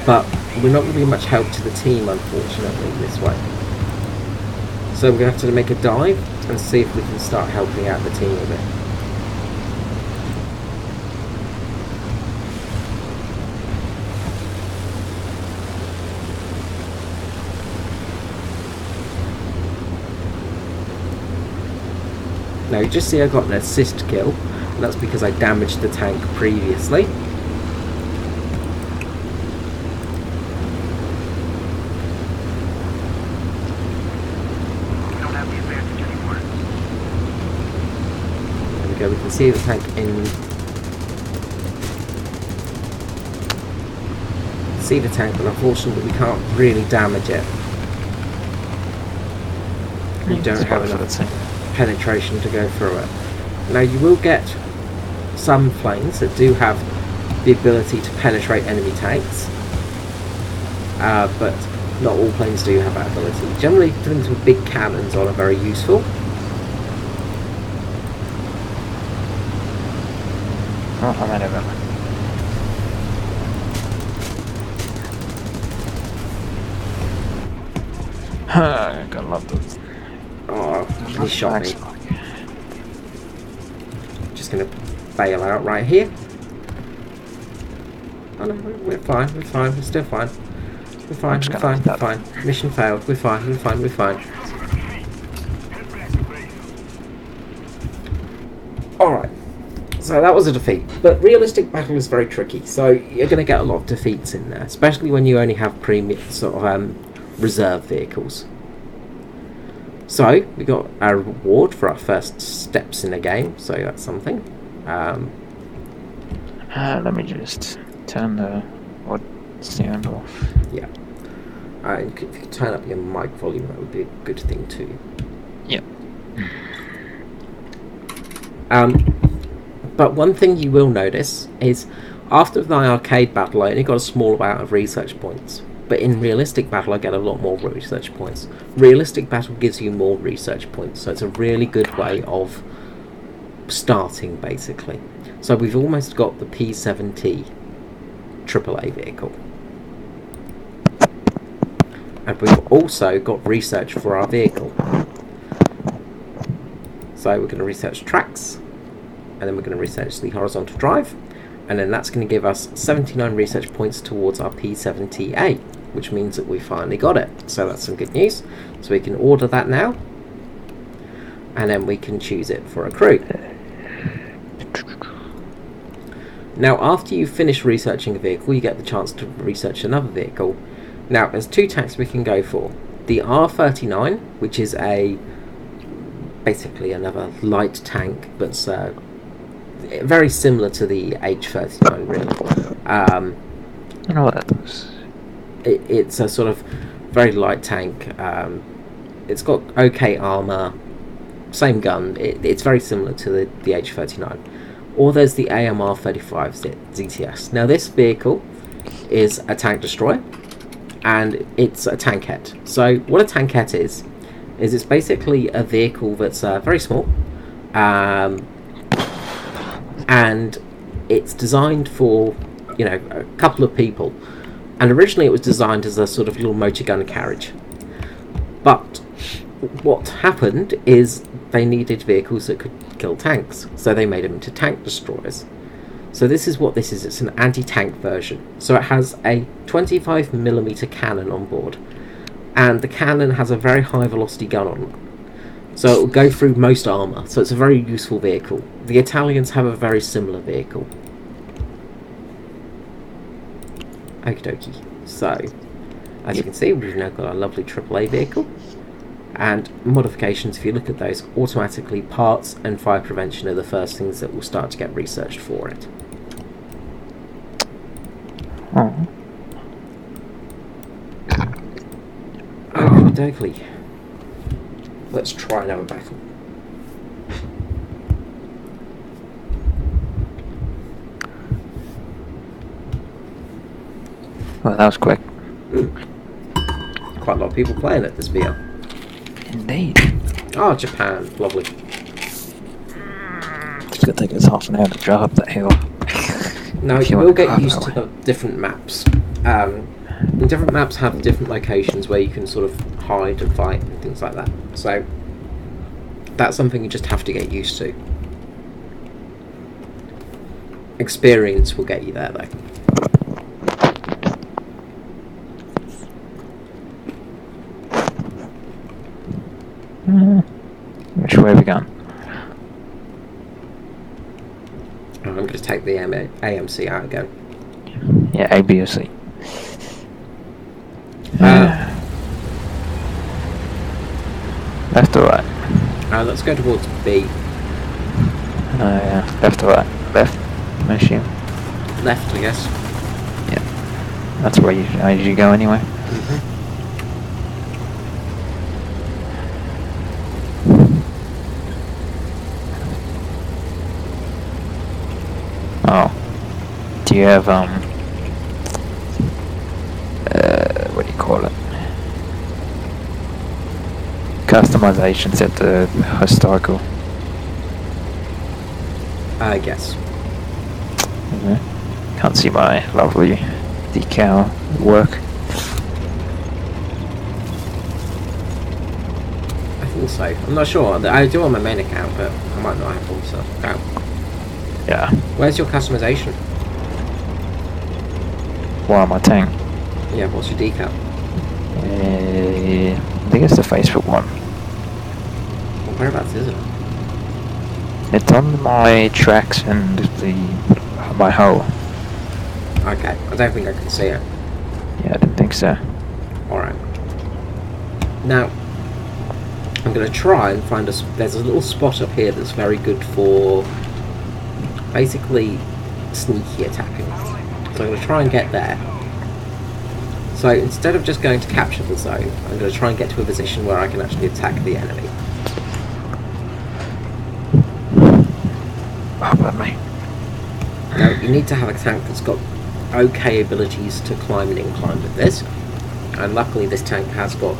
But we're not going to be much help to the team, unfortunately, this way. So we're going to have to make a dive and see if we can start helping out the team a bit. Now you just see I got an assist kill, and that's because I damaged the tank previously. There we go, we can see the tank in... See the tank, but unfortunately we can't really damage it. We don't have enough penetration to go through it. Now you will get some planes that do have the ability to penetrate enemy tanks, but not all planes do have that ability. Generally things with big cannons on are very useful. Oh, I'm out of it. I gotta love those. Oh, he shot me. Just gonna bail out right here. Oh no, we're fine, we're still fine. We're fine. Mission failed, we're fine. Alright, so that was a defeat. But realistic battle is very tricky, so you're gonna get a lot of defeats in there, especially when you only have premium sort of reserve vehicles. So, we got our reward for our first steps in the game, so that's something. Let me just turn the sound off. Yeah. If you could turn up your mic volume, that would be a good thing too. Yep. But one thing you will notice is, after the arcade battle, I only got a small amount of research points. But in realistic battle, I get a lot more research points. Realistic battle gives you more research points, so it's a really good way of starting, basically. So we've almost got the P7T AAA vehicle. And we've also got research for our vehicle. So we're going to research tracks, and then we're going to research the horizontal drive, and then that's going to give us 79 research points towards our P7TA, which means that we finally got it. So that's some good news. So we can order that now, and then we can choose it for a crew. Now, after you finish researching a vehicle, you get the chance to research another vehicle. Now, there's two tanks we can go for. The R39, which is basically another light tank, but very similar to the H39, really. I know what that is. It's a sort of very light tank. It's got okay armour, same gun. It's very similar to the H39. or there's the AMR-35 ZTS. Now this vehicle is a tank destroyer, and it's a tankette. So what a tankette is it's basically a vehicle that's very small, and it's designed for, you know, a couple of people. And originally it was designed as a sort of little motor gun carriage. But what happened is they needed vehicles that could kill tanks, so they made them into tank destroyers. So this is what this is. It's an anti-tank version. So it has a 25mm cannon on board, and the cannon has a very high velocity gun on it. So it will go through most armour, so it's a very useful vehicle. The Italians have a very similar vehicle. Okie dokie. So, as you can see, we've now got a lovely AAA vehicle. And modifications, if you look at those, automatically parts and fire prevention are the first things that will start to get researched for it. Oh. Okie dokie. Let's try another battle. Well, that was quick. Quite a lot of people playing it this VR. Indeed. Oh, Japan. Lovely. It's gonna take us half an hour to drive up that hill. Now, you will get used to the different maps. Different maps have different locations where you can sort of hide and fight and things like that. So, that's something you just have to get used to. Experience will get you there, though. Which way are we going? I'm going to take the AMC out again. Yeah, A, B, or C. Left or right? Let's go towards B. Yeah. Left or right? Left, I assume. Left, I guess. Yeah. That's where I usually go anyway. Oh. Do you have, what do you call it? Customization set to historical. I guess. Can't see my lovely decal work. I think so. I'm not sure. I do on my main account, but I might not have also. Yeah. Where's your customization? Why my tank? Yeah, what's your decal? I think it's the Facebook one. Well, whereabouts is it? It's on my tracks and my hull. Okay, I don't think I can see it. Yeah, I didn't think so. Alright. Now, I'm going to try and find there's a little spot up here that's very good for basically sneaky attacking. So I'm going to try and get there. So instead of just going to capture the zone, I'm going to try and get to a position where I can actually attack the enemy. Oh, pardon me. Now, you need to have a tank that's got okay abilities to climb an incline with this, and luckily this tank has got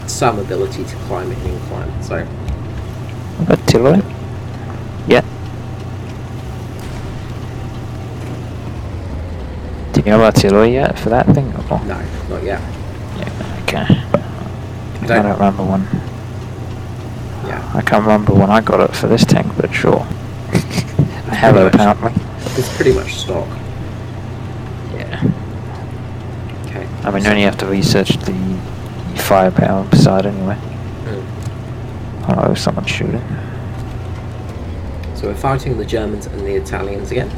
some ability to climb an incline, so... Artillery? Yeah. Do you have artillery yet for that thing? Or? No, not yet. Yeah, okay. I don't remember one. Yeah. I can't remember when I got it for this tank, but sure. I have it apparently. It's pretty much stock. Yeah. Okay. I mean, you only have to research the firepower side anyway. Oh, someone's shooting. So we're fighting the Germans and the Italians again.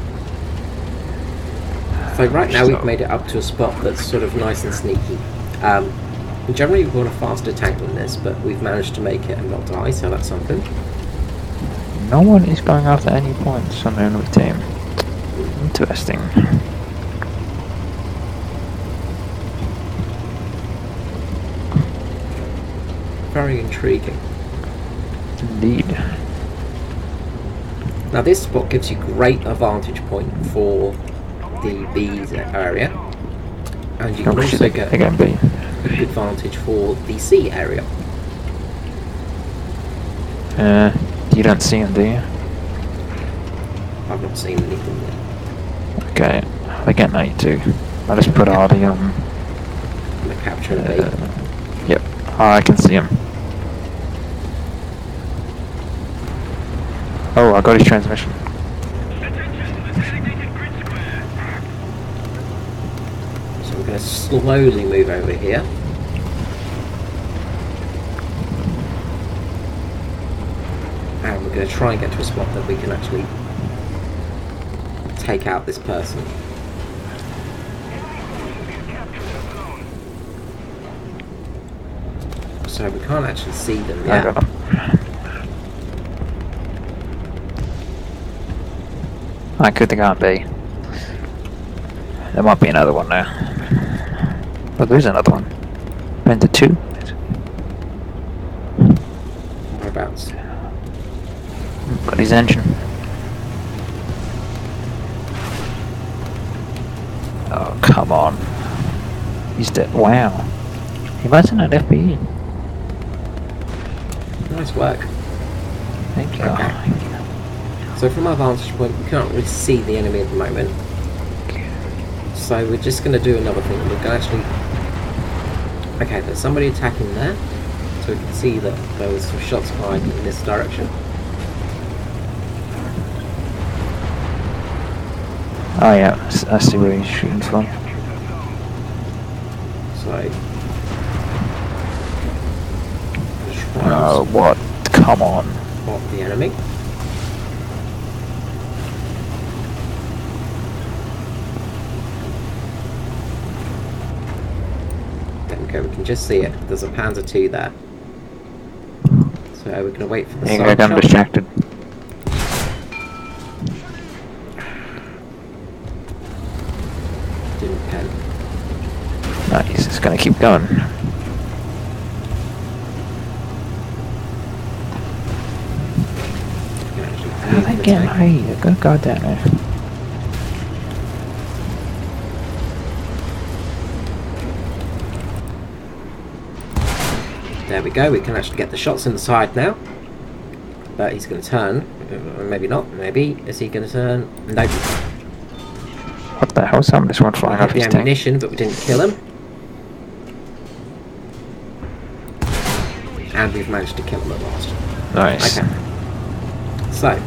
So right now we've made it up to a spot that's sort of nice and sneaky. Generally we've got a faster tank than this, but we've managed to make it and not die, so that's something. No one is going after any points on the enemy team. Interesting. Very intriguing. Indeed. Now this spot gives you great advantage point for the B's area, and you can also get again B. a good advantage for the C area. You don't see him, do you? I've not seen anything yet. Okay, I get 92. I'll just put all the I'm gonna capture the B. Yep. Oh, I can see him. Oh, I got his transmission. So we're gonna slowly move over here. And we're gonna try and get to a spot that we can actually take out this person. So we can't actually see them yet. I got him. I could think on B. There might be another one there. Oh, there's another one. Been to 2. Whereabouts? Got his engine. Oh, come on. He's dead. Wow. He wasn't at FBE. Nice work. Thank you. Okay. So from our vantage point, we can't really see the enemy at the moment. So we're just going to do another thing. We're going to actually... Okay, there's somebody attacking there. So we can see that there was some shots fired in this direction. Oh yeah, I see where he's shooting from. So... Oh, what? Come on. Spot the enemy. There we go, we can just see it. There's a Panzer II there. So we're going to wait for the There you side go, I'm shot. distracted. Didn't pen. No, he's just gonna keep going. How they getting high? Good god damn it. There we go, we can actually get the shots in the side now. But he's going to turn. Maybe not, maybe. Is he going to turn? Nope. What the hell? Someone just went flying We off had the his tank. ammunition, but we didn't kill him. And we've managed to kill him at last. Nice. Okay. So,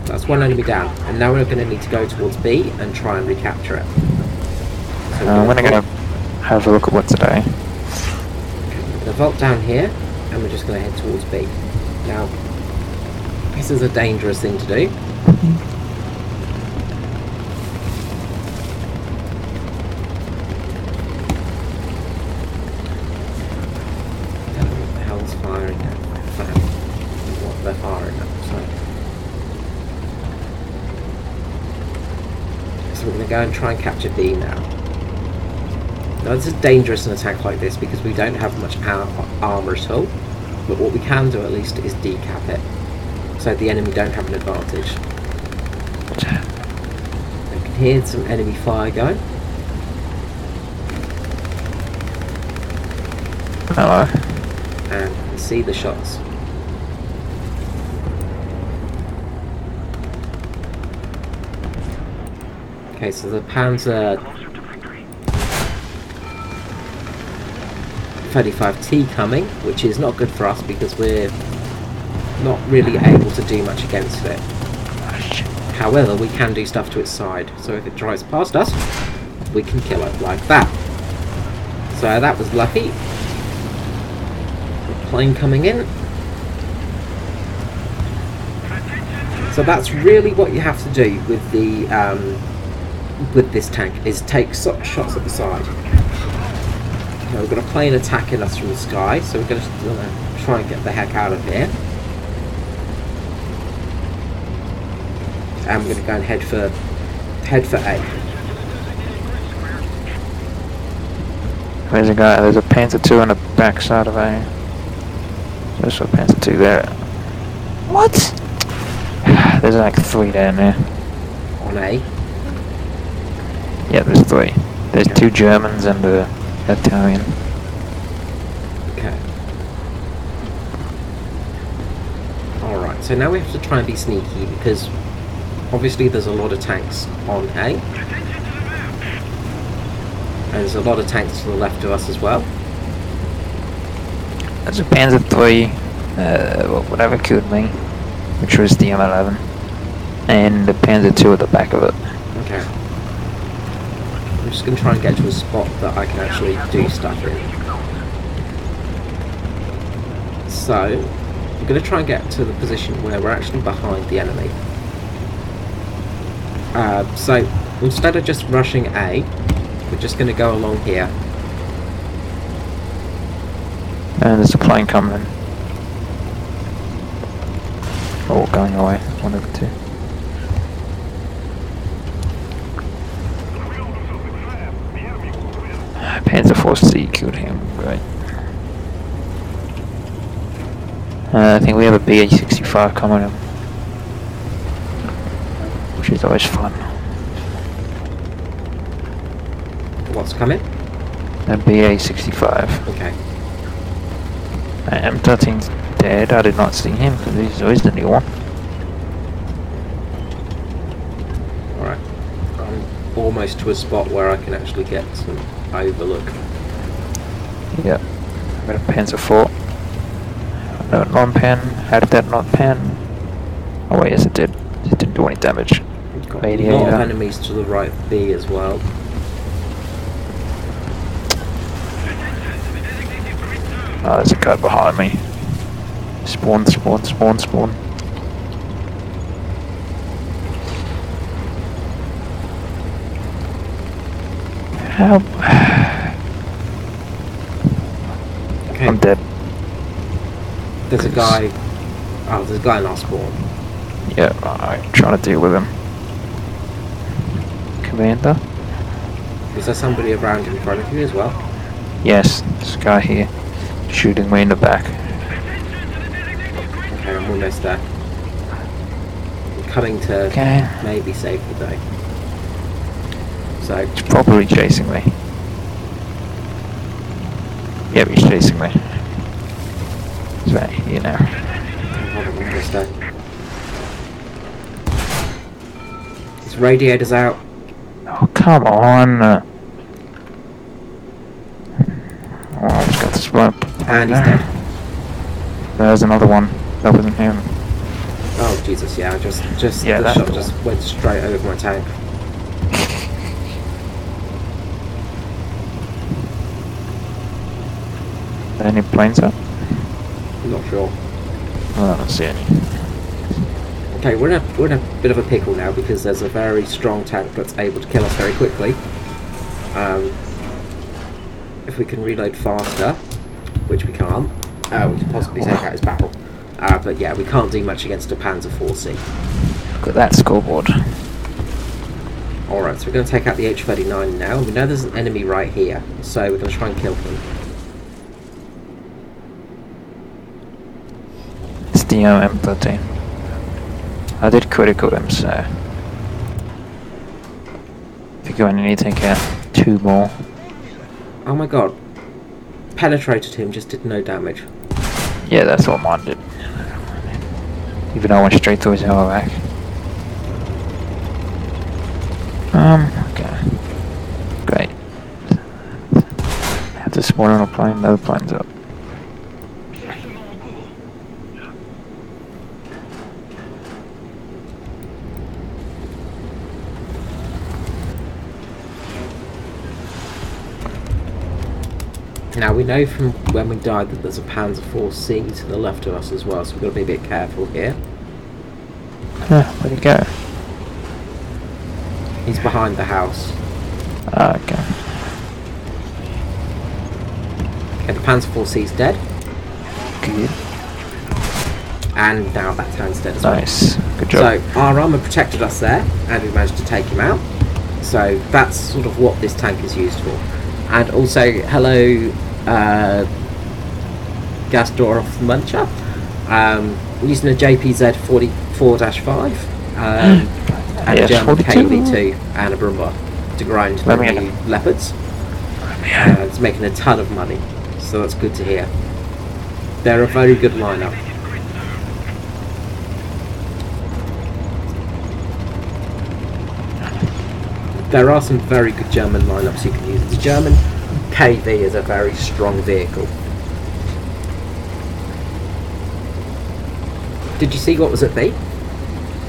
that's one enemy down. And now we're going to need to go towards B and try and recapture it. So I'm gonna go have a look at what's today. We're going to vault down here, and we're just going to head towards B. Now, this is a dangerous thing to do. What the hell's firing at? What they're firing at. So we're going to go and try and capture B now. Now this is dangerous in an attack like this because we don't have much armour at all. But what we can do at least is decap it. So the enemy don't have an advantage. I can hear some enemy fire going. Hello. And you can see the shots. Okay, so the Panzer 35T coming, which is not good for us because we're not really able to do much against it. However, we can do stuff to its side, so if it drives past us, we can kill it like that. So that was lucky. The plane coming in. So that's really what you have to do with the with this tank, is take shots at the side. Now we've got a plane attacking us from the sky, so we're going to try and get the heck out of here. And we're going to go and head for A. There's a guy. There's a Panzer II on the back side of A. There's a Panzer II there. What? There's like 3 down there. On A. Yeah, there's 3. There's 2 Germans and a Italian. Okay. Alright, so now we have to try and be sneaky because obviously there's a lot of tanks on A. And there's a lot of tanks to the left of us as well. There's a Panzer III, whatever killed me, which was the M11. And the Panzer II at the back of it. Okay. I'm just going to try and get to a spot that I can actually do stuff in. So, I'm going to try and get to the position where we're actually behind the enemy. So, instead of just rushing A, we're just going to go along here. And there's a plane coming in. Or going away, one of the two. Panzer IV-C killed him, right. I think we have a BA-65 coming in. Which is always fun. What's coming? A BA-65. Okay. M13's dead. I did not see him because he's always the new one. Alright. I'm almost to a spot where I can actually get some overlook. Yeah. I got a Panzer IV. No, non-pan. How did that not pan? Oh wait, yes it did. It didn't do any damage. We've got a lot of enemies to the right of B as well. Oh, there's a guy behind me. Spawn, spawn, spawn, spawn. Help. Okay. I'm dead. There's a guy... Oh, there's a guy in our spawn. Yeah, I'm trying to deal with him. Commander? Is there somebody around in front of you as well? Yes, this guy here. Shooting me in the back. Okay, I'm almost there. I'm coming to maybe save the day. So... He's probably chasing me. Yeah, he's chasing me. So, you know. I'm almost there. His radiator's out. Oh, come on. Oh, I just got this one. And he's dead. There's another one. That wasn't him. Oh Jesus, yeah, just Yeah, the shot just went straight over my tank. Any planes up? I'm not sure. Oh, I don't see any. Okay, we're in a bit of a pickle now because there's a very strong tank that's able to kill us very quickly. If we can reload faster, which we can't, we can possibly take out his barrel. But yeah, we can't do much against a Panzer IV-C. Look at that scoreboard. Alright, so we're going to take out the H-39 now. We know there's an enemy right here, so we're going to try and kill him. It's the M13. I did critical him, so I think I need to take out 2 more. Oh my god. Penetrated him, just did no damage. Yeah, that's what mine did. Even though I went straight through his arrow rack. Okay. Great. I have to spawn on a plane, no plane's up. Now we know from when we died that there's a Panzer IV-C to the left of us as well, so we've got to be a bit careful here. Where'd he go? He's behind the house. Okay. Okay, the Panzer IV-C's dead. Good. And now that tank's dead as well. Nice. Good job. So our armour protected us there, and we managed to take him out. So that's sort of what this tank is used for. And also, hello, gas door off the muncher. Using a JPZ 44-5. and a Yes, German 42. KV2 and a Brumba to grind the Let me- new Leopards. It's making a ton of money, so that's good to hear. They're a very good lineup. There are some very good German lineups you can use. The German KV is a very strong vehicle. Did you see what was at B?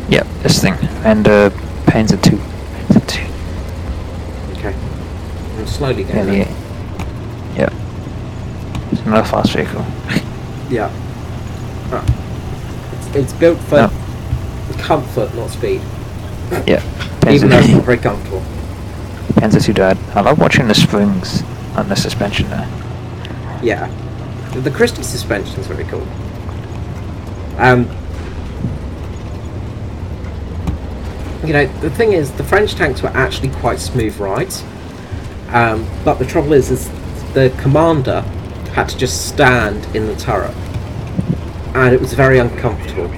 Yep, this thing. And Panzer 2. Panzer 2. Okay. I'm slowly Yeah, getting there. yeah. It's another fast vehicle. Yeah. It's built for No. comfort, not speed. Yeah. Even though it's Panzer, not very comfortable. Panzer 2 died. I love watching the springs on the suspension there. Yeah. The Christie suspension is very cool. You know, the thing is, the French tanks were actually quite smooth rides. But the trouble is the commander had to just stand in the turret. And it was very uncomfortable.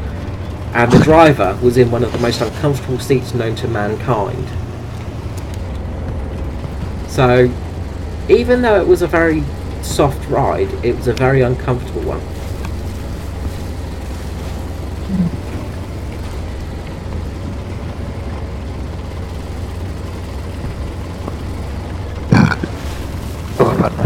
And the driver was in one of the most uncomfortable seats known to mankind. So, even though it was a very soft ride, it was a very uncomfortable one. Oh, pardon me.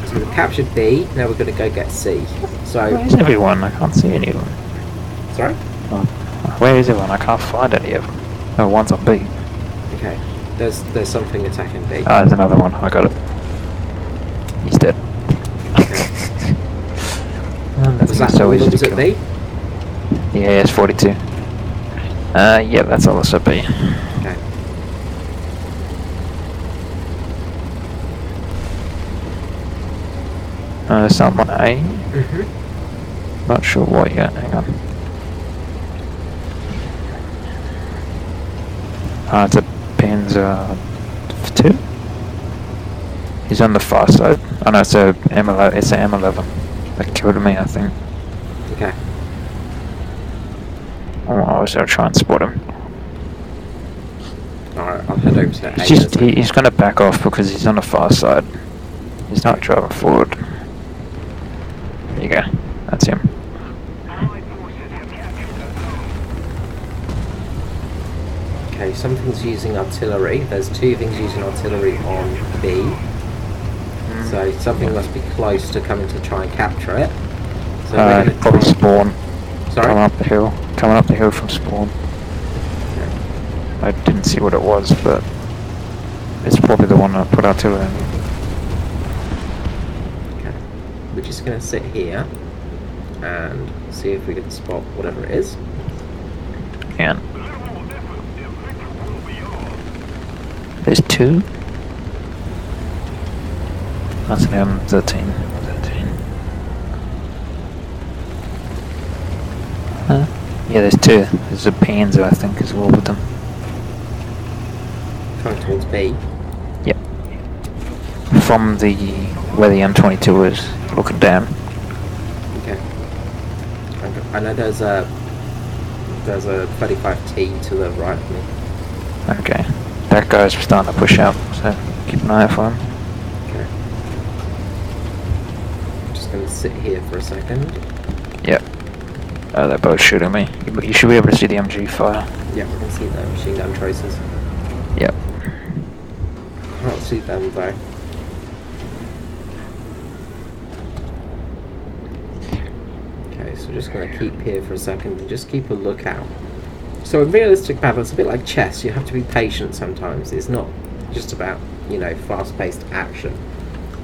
So we've captured B, now we're going to go get C. So, Where's everyone? I can't see any of them. sorry? Oh, where is everyone? I can't find any of them. Oh, one's on B. Okay, there's something attacking B. Ah, there's another one. I got it. He's dead. Was that all that was at B? Yeah, it's 42. Yeah, that's all that's at B. Okay. Someone A. Mm-hmm. Not sure what yet. Hang on. It's a Panzer 2. He's on the far side. Oh no, it's a M11. It's an M11. That killed me, I think. Okay. I'll try and spot him. Alright, I'll head over to A. He's gonna back off because he's on the far side. He's not driving forward. There you go. That's him. Okay, something's using artillery. There's two things using artillery on B. So something must be close to coming to try and capture it. So we're gonna Probably try- spawn. Sorry? Coming up the hill. Coming up the hill from spawn. I didn't see what it was, but it's probably the one that put artillery in. Okay. We're just going to sit here and see if we can spot whatever it is. And there's two. That's an M13. Huh? Yeah, there's two. There's a Panzer, I think, as well with them. Trying towards B. Yep. From where the M22 is, looking down. Okay. I know there's a 35T to the right of me. Okay. That guy's starting to push out, so keep an eye out for him. Okay. I'm just going to sit here for a second. Yep. They're both shooting me. You should be able to see the MG fire. Yeah, we can see the machine gun traces. Yep. Can't see them though. Okay, so just going to keep here for a second and just keep a lookout. So in realistic battle, it's a bit like chess. You have to be patient sometimes. It's not just about, you know, fast-paced action.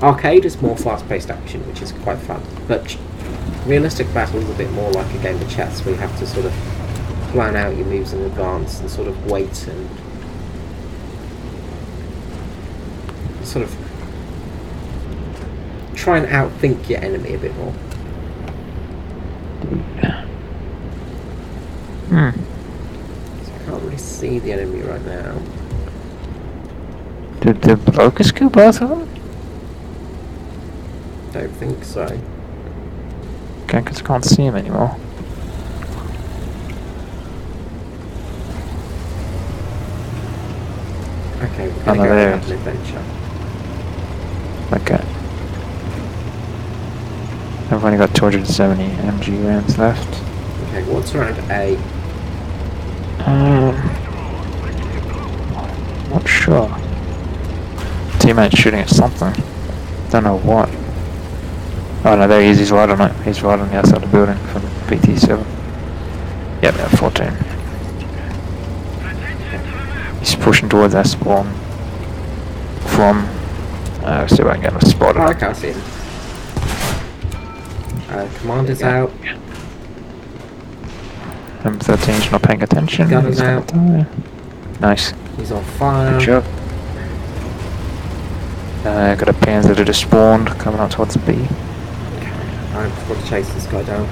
Arcade is more fast-paced action, which is quite fun. But realistic battle is a bit more like a game of chess, where you have to sort of plan out your moves in advance and sort of wait and sort of try and outthink your enemy a bit more. Hmm. So I can't really see the enemy right now. Did the locust kill both of them? Don't think so. Okay, because I can't see him anymore. Okay, we're Oh, gonna no, go there and it have an adventure. Okay. I've only got 270 MG rounds left. Okay, what's around A? Not sure. Teammate's shooting at something. Don't know what. Oh no, there he is. He's right on it. He's right on the outside of the building from BT7. Yep, at 14. He's pushing towards our spawn from. See if I can get him spotted. Oh, okay, I see him. Commander's out. M13's not paying attention. Gunner's He's gonna out. die. Nice. He's on fire. Good job. Got a Panzer that just spawned coming up towards B. Okay, I'm going to chase this guy down.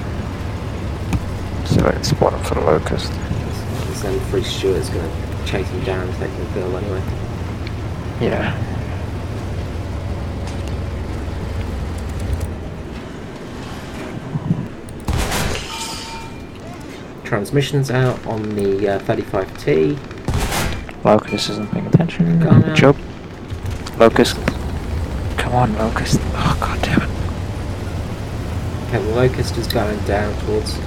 See if I can spot him for the locust. Because then Free Stewart's going to chase him down and take him kill anyway. Yeah. Transmission's out on the 35T. Locust isn't paying attention. Gunner. Good job. Locust. Come on, Locust. Oh, god damn it. Okay, the Locust is going down towards...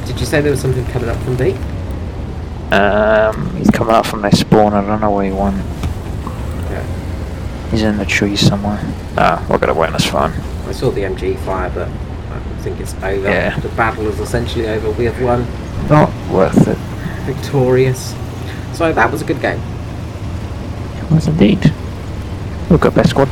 Did you say there was something coming up from B? He's coming up from their spawn. I don't know where he went. Okay. He's in the trees somewhere. Ah, we're gonna win. That's fine. I saw the MG fire, but I think it's over. Yeah. The battle is essentially over. We have won. Not worth it. Victorious. So that was a good game. It was indeed. We've got best squad.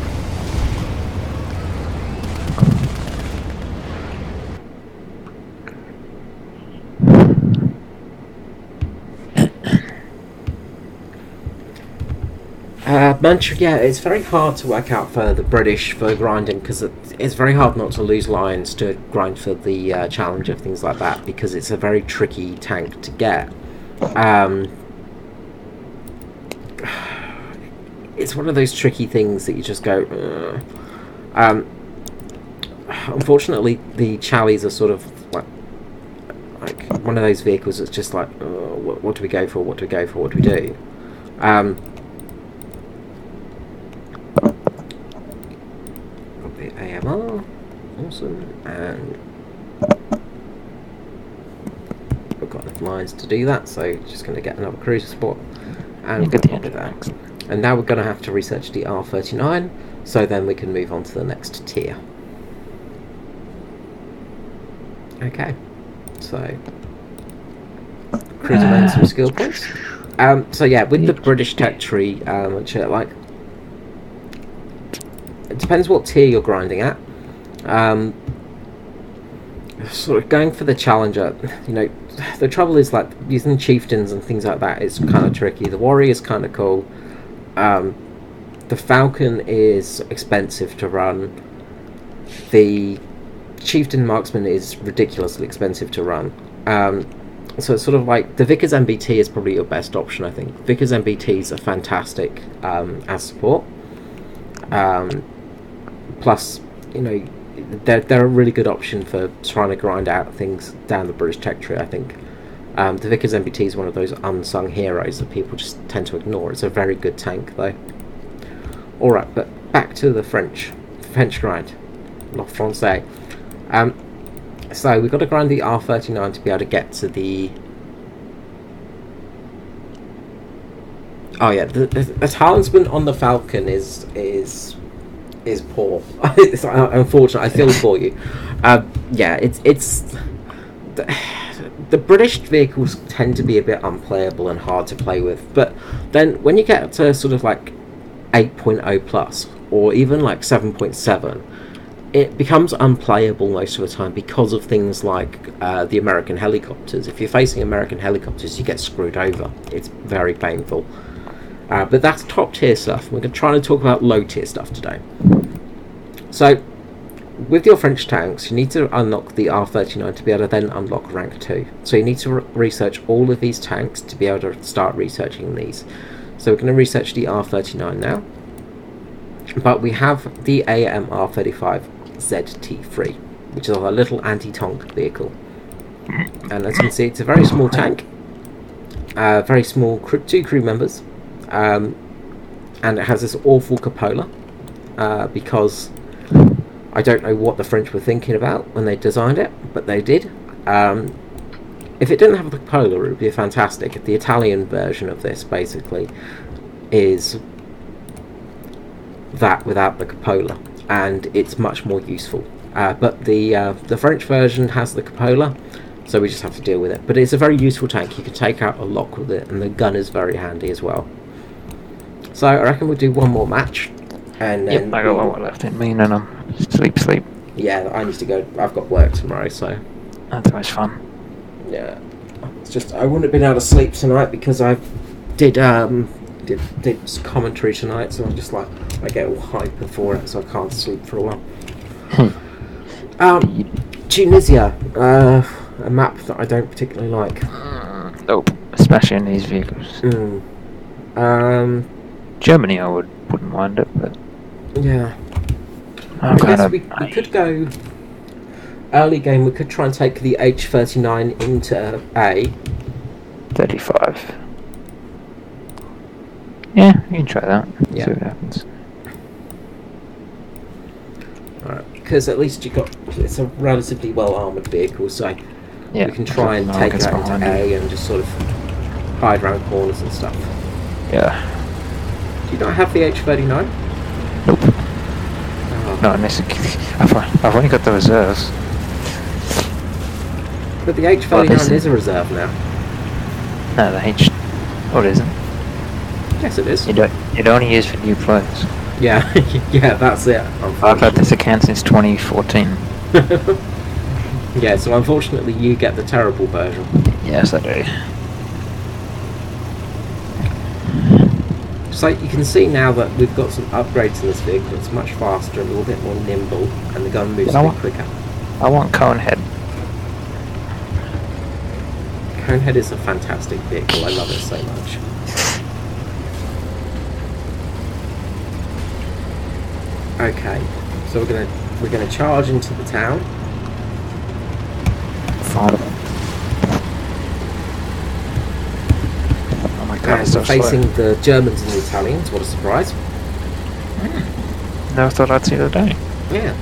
Yeah, it's very hard to work out for the British for grinding because it's very hard not to lose lines to grind for the Challenger, things like that, because it's a very tricky tank to get. It's one of those tricky things that you just go. Unfortunately, the Challies are sort of like one of those vehicles that's just like, what do we go for? What do we go for? What do we do? The AMR, awesome, and we've got enough lines to do that, so just going to get another cruiser spot and get the with that. And now we're going to have to research the R39, so then we can move on to the next tier. Okay, so cruiser and some skill points. So yeah, with the British tech tree, which are like, it depends what tier you're grinding at. Sort of going for the Challenger, you know, the trouble is like using chieftains and things like that is kind of tricky. The Warrior is kind of cool. The Falcon is expensive to run. The Chieftain Marksman is ridiculously expensive to run. So it's sort of like the Vickers MBT is probably your best option, I think. Vickers MBTs are fantastic as support. Plus, you know, they're a really good option for trying to grind out things down the British tech tree, I think. The Vickers MBT is one of those unsung heroes that people just tend to ignore. It's a very good tank, though. Alright, but back to the French grind. La Francais. So we've got to grind the R39 to be able to get to the... Oh yeah, the talisman on the Falcon is poor. It's unfortunate. I feel for you. Yeah, it's the British vehicles tend to be a bit unplayable and hard to play with. But then when you get up to sort of like 8.0 plus or even like 7.7, it becomes unplayable most of the time because of things like the American helicopters. If you're facing American helicopters, you get screwed over. It's very painful. But that's top tier stuff. We're trying to talk about low tier stuff today. So, with your French tanks, you need to unlock the R39 to be able to then unlock rank 2. So you need to research all of these tanks to be able to start researching these. So we're going to research the R39 now. But we have the AMR35 ZT3, which is a little anti-tank vehicle. And as you can see, it's a very small tank. Very small, 2 crew members. And it has this awful cupola, because I don't know what the French were thinking about when they designed it, but they did. If it didn't have the cupola, it would be fantastic. The Italian version of this, basically, is that without the cupola, and it's much more useful. But the French version has the cupola, so we just have to deal with it. But it's a very useful tank. You can take out a lock with it, and the gun is very handy as well. So I reckon we'll do one more match, and then I got one more left in me, and then sleep. Yeah, I need to go. I've got work tomorrow, so That's always fun. yeah. It's just I wouldn't have been able to sleep tonight because I did commentary tonight, so I'm just like I get all hyper for it, so I can't sleep for a while. Tunisia, a map that I don't particularly like. Nope, especially in these vehicles. Germany, I wouldn't mind it, but Yeah. I'm I guess kind we could go early game. We could try and take the H39 into A. 35. Yeah, you can try that. Yeah. See what happens. Alright, because at least it's a relatively well armoured vehicle, so Yeah, we can try and take it out into A and just sort of hide around corners and stuff. Yeah. Do you not have the H39? Nope. Oh. No, unless I've only got the reserves. But the H39 is a reserve now. No, the H. Oh, it isn't. Yes, it is. It only is for new players. Yeah, yeah, that's it. I've had this account since 2014. Yeah, so unfortunately you get the terrible version. Yes, I do. So you can see now that we've got some upgrades in this vehicle. It's much faster, a little bit more nimble, and the gun moves a bit quicker. I want Conehead. Conehead is a fantastic vehicle. I love it so much. Okay, so we're gonna charge into the town. Fine. Oh my god, it's so We're facing slow. the Germans and the Italians. What a surprise! Never thought I'd see the day. Yeah.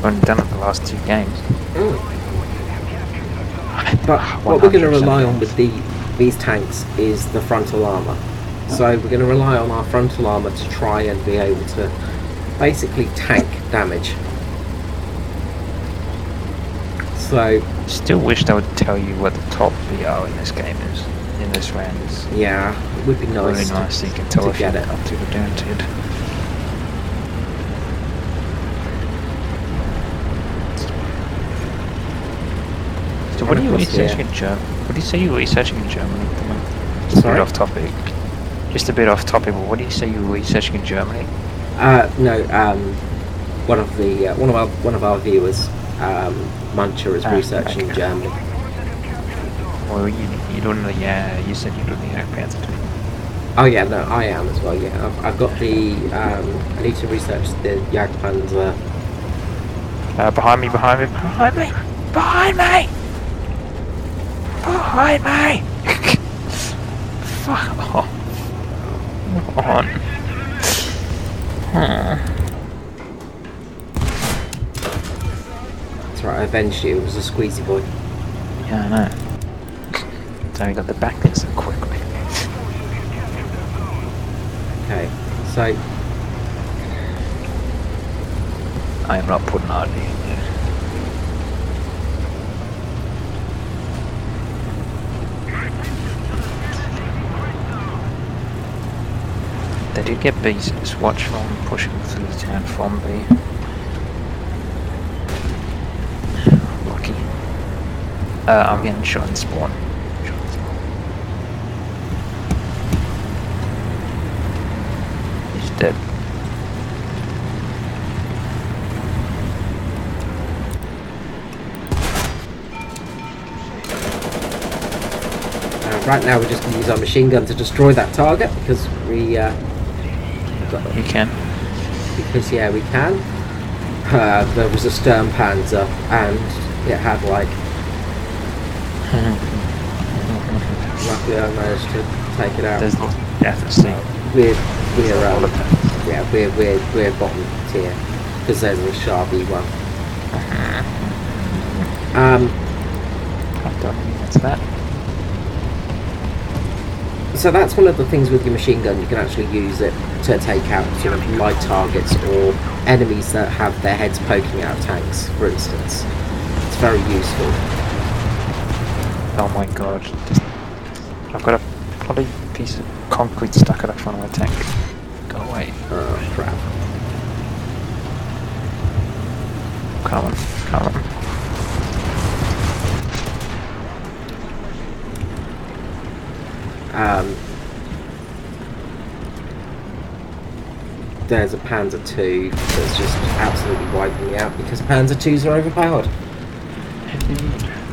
Only done it the last 2 games. But what we're going to rely on with these tanks is the frontal armour. So we're going to rely on our frontal armour to try and be able to basically tank damage. So Still wish they would tell you what the top VO in this game is. In this round is yeah, it would be nice. really nice. So you can tell to if get you're it. up to the guaranteed. So what are you researching in Germany? What do you say you're researching in Germany at the moment? Just a Sorry? bit off topic. Just a bit off topic, but what do you say you're researching in Germany? No, one of our viewers, Muncher, is researching in okay. Germany. Well, you don't know. Yeah, you said you don't need Panzer too. Oh yeah, no, I am as well. Yeah, I've got the. I need to research the Jagdpanzer. Behind me! Behind me! Behind me! Behind me! Behind me! Fuck off! Come on. That's right, I avenged you. It was a squeezy boy. Yeah, I know. So we got the back there so quickly. Okay, so I am not putting RD in there. They did get B's. Just watch from pushing through the town from B. Lucky. I'm getting shot in spawn. He's dead. right now we're just going to use our machine gun to destroy that target because we You can. because yeah, we can. There was a Sturmpanzer and it had like luckily I managed to take it out. There's lots of death at sea. We're There's a lot of death. yeah, we're bottom tier because there's a Sharpie one. I don't mean that's that. So that's one of the things with your machine gun. You can actually use it to take out sort of light targets or enemies that have their heads poking out of tanks, for instance. It's very useful. Oh my god. I've got a bloody piece of concrete stuck at the front of my tank. Go away. Oh crap. Come on, come on. There's a Panzer II that's just absolutely wiping me out because Panzer IIs are overpowered.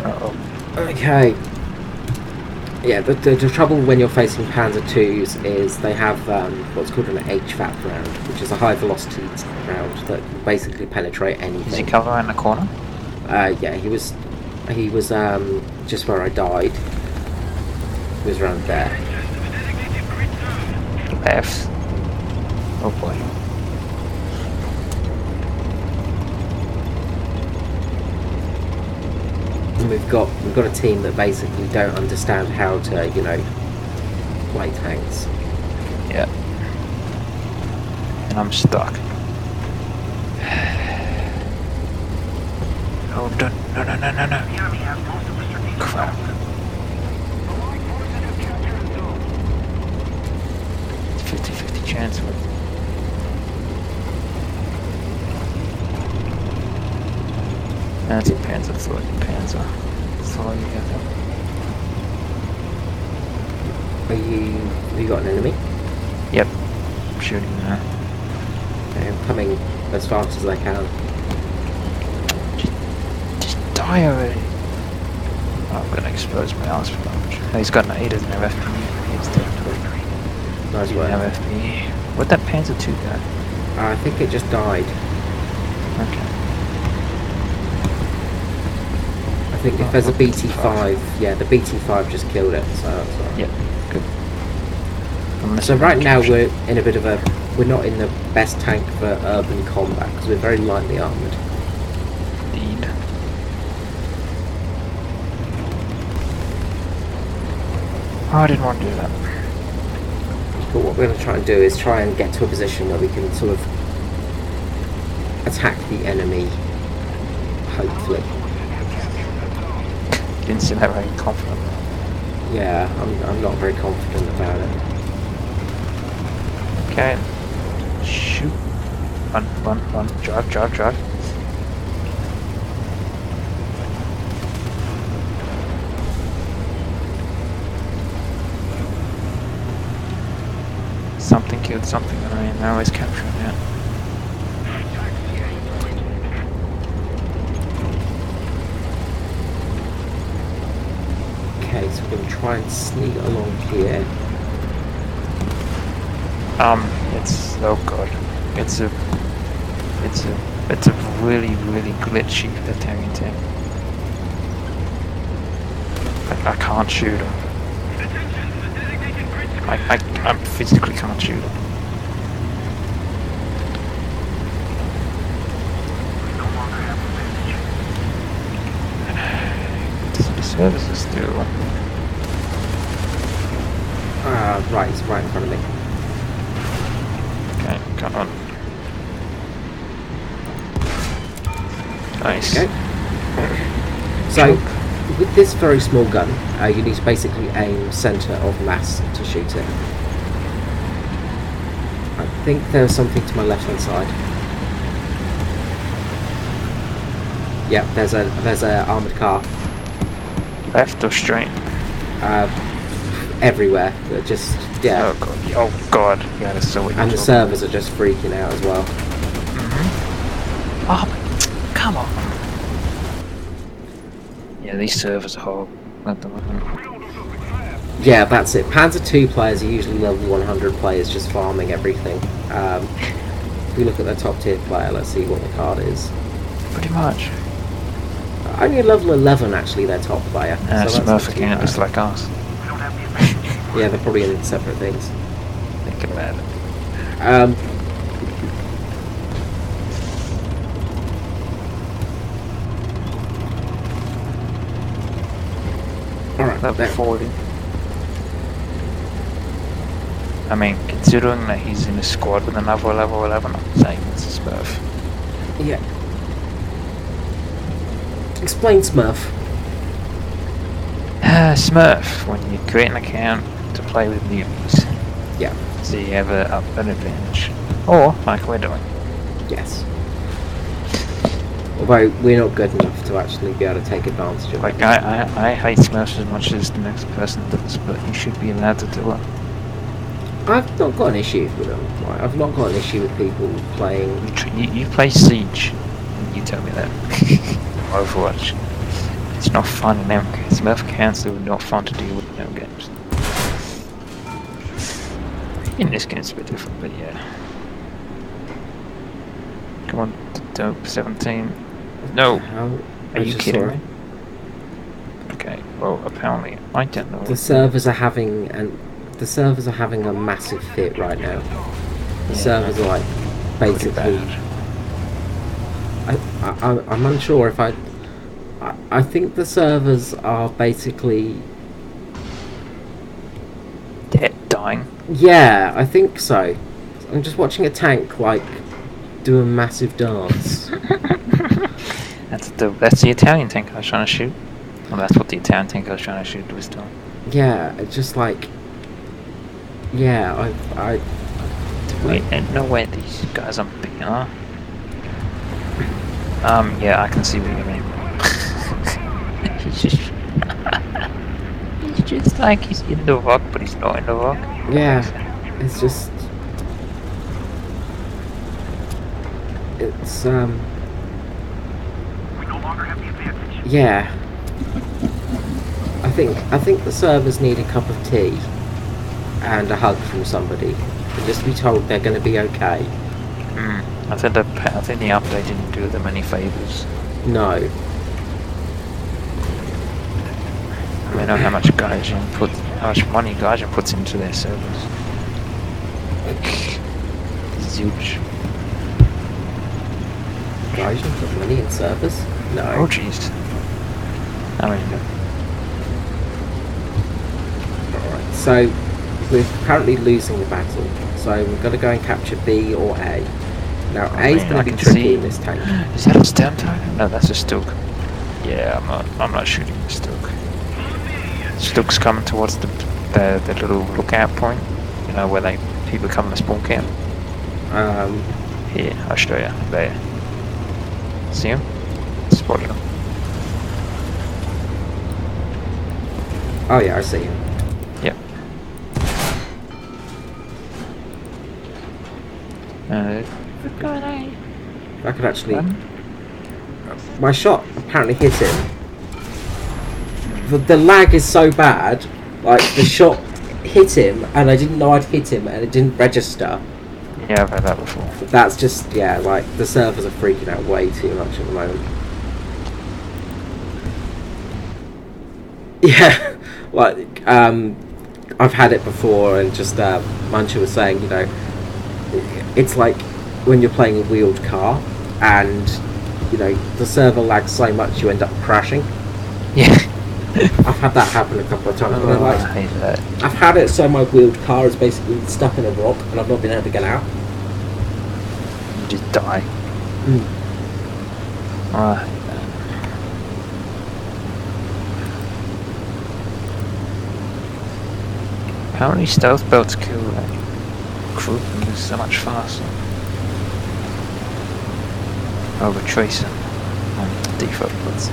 Uh-oh. Okay. Yeah, the trouble when you're facing Panzer IIs is they have what's called an HVAP round, which is a high velocity round that can basically penetrate anything. Is he cover around the corner? Yeah, he was just where I died. He was around there. Left. Oh boy. And we've got a team that basically don't understand how to, you know, play tanks. Yeah. And I'm stuck. Oh, no. Crap. 50-50 chance with that's a Panzer, Panzer. That's all you got Have you got an enemy? Yep. I'm shooting now. I'm coming as fast as I can. Just die already. Oh, I'm gonna expose my ass for much. Oh, he's got he doesn't have FP. He's dead. Nice He work. doesn't have FP. What'd that Panzer II go? I think it just died. Okay. I think if there's a BT5, yeah, the BT5 just killed it, so that's all right. Yep, good. So right now we're in a bit of a... We're not in the best tank for urban combat, because we're very lightly armoured. Indeed. Oh, I didn't want to do that. But what we're going to try and do is try and get to a position where we can sort of attack the enemy, hopefully. Didn't seem that very confident. Yeah, I'm not very confident about it. Okay. Shoot. Run. Drive. Something killed something and I now is capturing that. Okay, so we're going to try and sneak along here. It's oh god. It's a really glitchy Italian tank. I can't shoot him. I physically can't shoot him. The services do. Right, he's right in front of me. Okay, come on. Nice. Okay. So, with this very small gun, you need to basically aim centre of mass to shoot it. I think there's something to my left-hand side. Yeah, there's a armoured car. Left or straight? Everywhere. Just, yeah. Oh god. Oh god. Yeah, that's so weird. And the servers are just freaking out as well. Oh, come on. Yeah, these servers are horrible at the moment. Yeah, that's it. Panzer II players are usually level 100 players just farming everything. If we look at the top tier player, let's see what the card is. Pretty much. Only level 11 actually, their top player. Yeah, so that's not Smurf too again, bad. just like us. Yeah, they're probably in separate things. Think about it. Alright, Level there. 40. I mean, considering that he's in a squad with another level 11, I'm saying it's a Smurf. Yeah. Explain Smurf. Smurf, when you create an account to play with newbies. Yeah. So you have an advantage. Or, like we're doing. Yes. Although we're not good enough to actually be able to take advantage of Like, it. I hate Smurfs as much as the next person does, but you should be allowed to do it. I've not got an issue with them. Like, I've not got an issue with people playing. You play Siege, and you tell me that. Overwatch. It's not fun in them. Smurf counts are not fun to deal with in them games. In this game it's a bit different, but yeah. Come on, dope 17. No! How? Are you kidding me? Okay, well apparently I don't know. The servers are having a massive fit right now. The servers are like basically. I'm unsure if I think the servers are basically. Dying. Yeah, I think so. I'm just watching a tank like do a massive dance. That's the Italian tank I was trying to shoot. Well, that's what the Italian tank I was trying to shoot was doing. Yeah, it's just like. Yeah, Wait, no way these guys I'm picking are. Yeah, I can see what you mean. He's just like he's in the rock, but he's not in the rock. Yeah, it's just. It's yeah. I think the servers need a cup of tea and a hug from somebody, and just be told they're going to be okay. I think the update didn't do them any favors. No. I mean, know how much how much money Gaijin puts into their servers. It's huge. Gaijin put money in servers? No. Oh jeez. I mean. Alright, so we're currently losing the battle, so we've got to go and capture B or A. Now A's going to be tricky in this tank. Is that a stun target? No, that's a Stilk. Yeah, I'm not shooting the Stilk. Stilk's coming towards the little lookout point. You know where people come to spawn camp. Here, I'll show you. There. See him? Spotted him. Oh yeah, I see him. Yep. I could actually. My shot apparently hit him. The lag is so bad. Like the shot hit him, and I didn't know I'd hit him, and it didn't register. Yeah, I've had that before. That's just like the servers are freaking out way too much at the moment. Yeah, like I've had it before, and just Mancha was saying, it's like when you're playing a wheeled car, and the server lags so much you end up crashing. Yeah. I've had that happen a couple of times. Oh, I hate that. I've had it so my wheeled car is basically stuck in a rock, and I've not been able to get out. You just die. Oh, I hate that. Apparently stealth belts kill crew members so much faster. Over tracer on default bullets.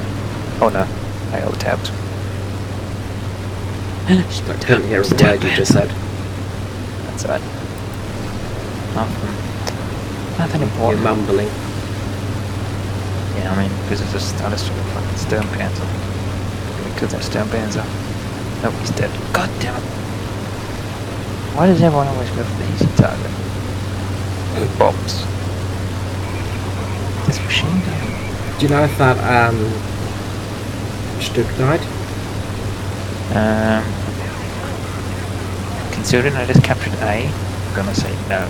Oh no, I tabbed. I couldn't hear a word you just said. That's right. Nothing important. You're mumbling. Yeah, I mean, because it's just I just fucking stern panzer. Because that stern panzer. Nope, he's dead. God damn it. Why does everyone always go for the easy target? Bombs. This machine gun. Do you know if that Stuck died? Considering I just captured A, I'm gonna say no.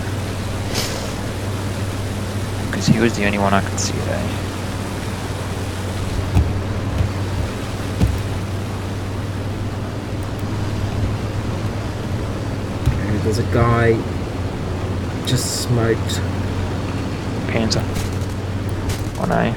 Because he was the only one I could see at A. Okay, there's a guy just smoked. Panzer. On A.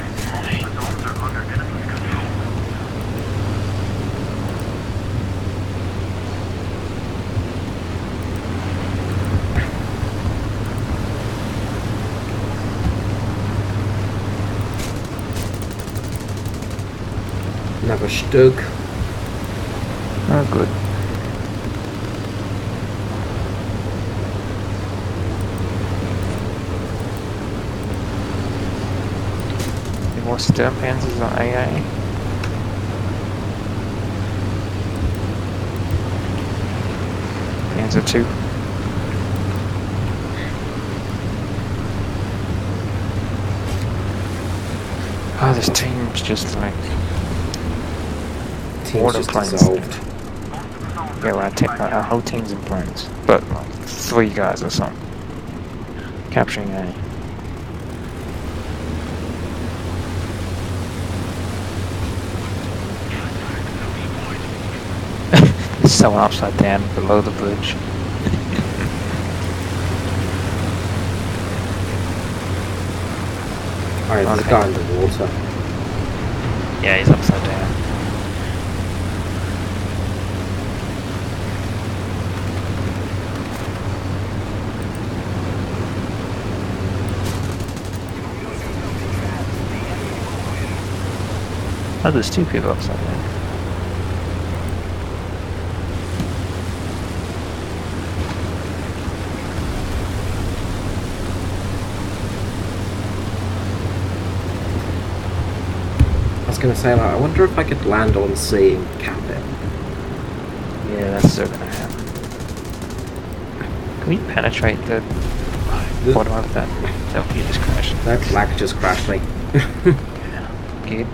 Another Stug. Oh, good. Any more Sturm Panzers on AA? Panzer 2. Oh, this team's just like... Team's just planes. dissolved. Yeah, well, our whole team's in planes, but like 3 guys or something. Capturing A. There's someone upside down below the bridge. Alright, there's a guy in the water. Yeah, he's upside down. Oh, there's 2 people upside down. I was going to say, like, I wonder if I could land on C and cap it. Yeah, that's still gonna happen. Can we penetrate the bottom of that? Oh, you just crashed. That lag just crashed me. Good.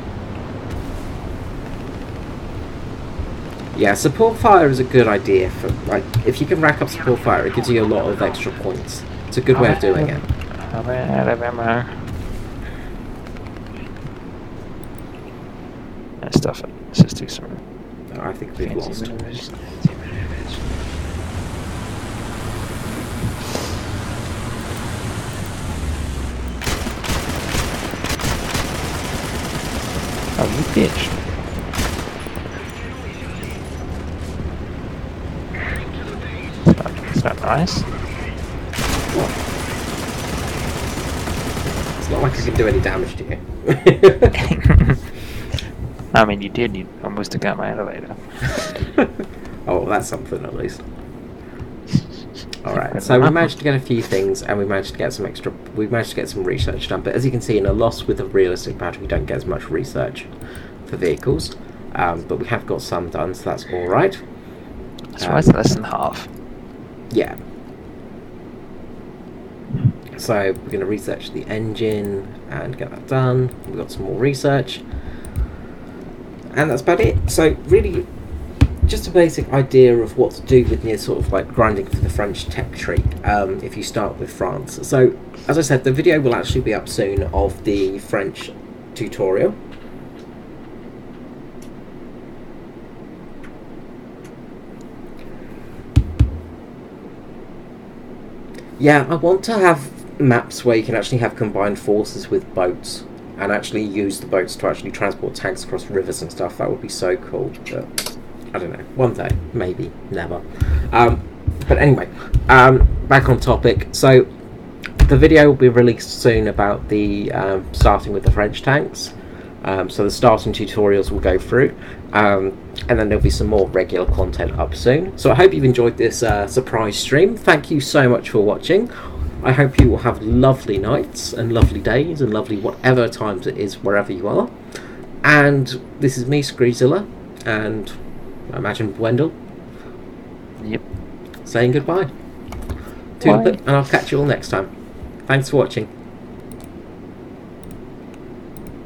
Yeah, support fire is a good idea for, like, if you can rack up support fire, it gives you a lot of extra points. It's a good way of doing it. I'm out of ammo. And stuff it. Let's just do some No, I think we've fancy lost. maneuvers. Oh, you bitch. Is that nice? It's not like I can do any damage to you. I mean, you did. You almost got my elevator. Oh, that's something at least. Alright, so we managed to get a few things, and we managed to get some research done, but as you can see, in a loss with a realistic battery, we don't get as much research for vehicles, but we have got some done, so that's alright. That's why it's less than half. Yeah. So we're going to research the engine and get that done. We've got some more research. And that's about it. So really, just a basic idea of what to do with your sort of like grinding for the French tech tree if you start with France. So as I said, the video will actually be up soon of the French tutorial. Yeah, I want to have maps where you can actually have combined forces with boats and actually use the boats to actually transport tanks across rivers and stuff. That would be so cool. But I don't know. One day, maybe, never. But anyway, back on topic. So the video will be released soon about the starting with the French tanks. So the starting tutorials will go through, and then there'll be some more regular content up soon. So I hope you've enjoyed this surprise stream. Thank you so much for watching. I hope you will have lovely nights and lovely days and lovely whatever times it is wherever you are. And this is me, Screezilla, and I imagine Wendell. Yep. Saying goodbye. Bye. And I'll catch you all next time. Thanks for watching.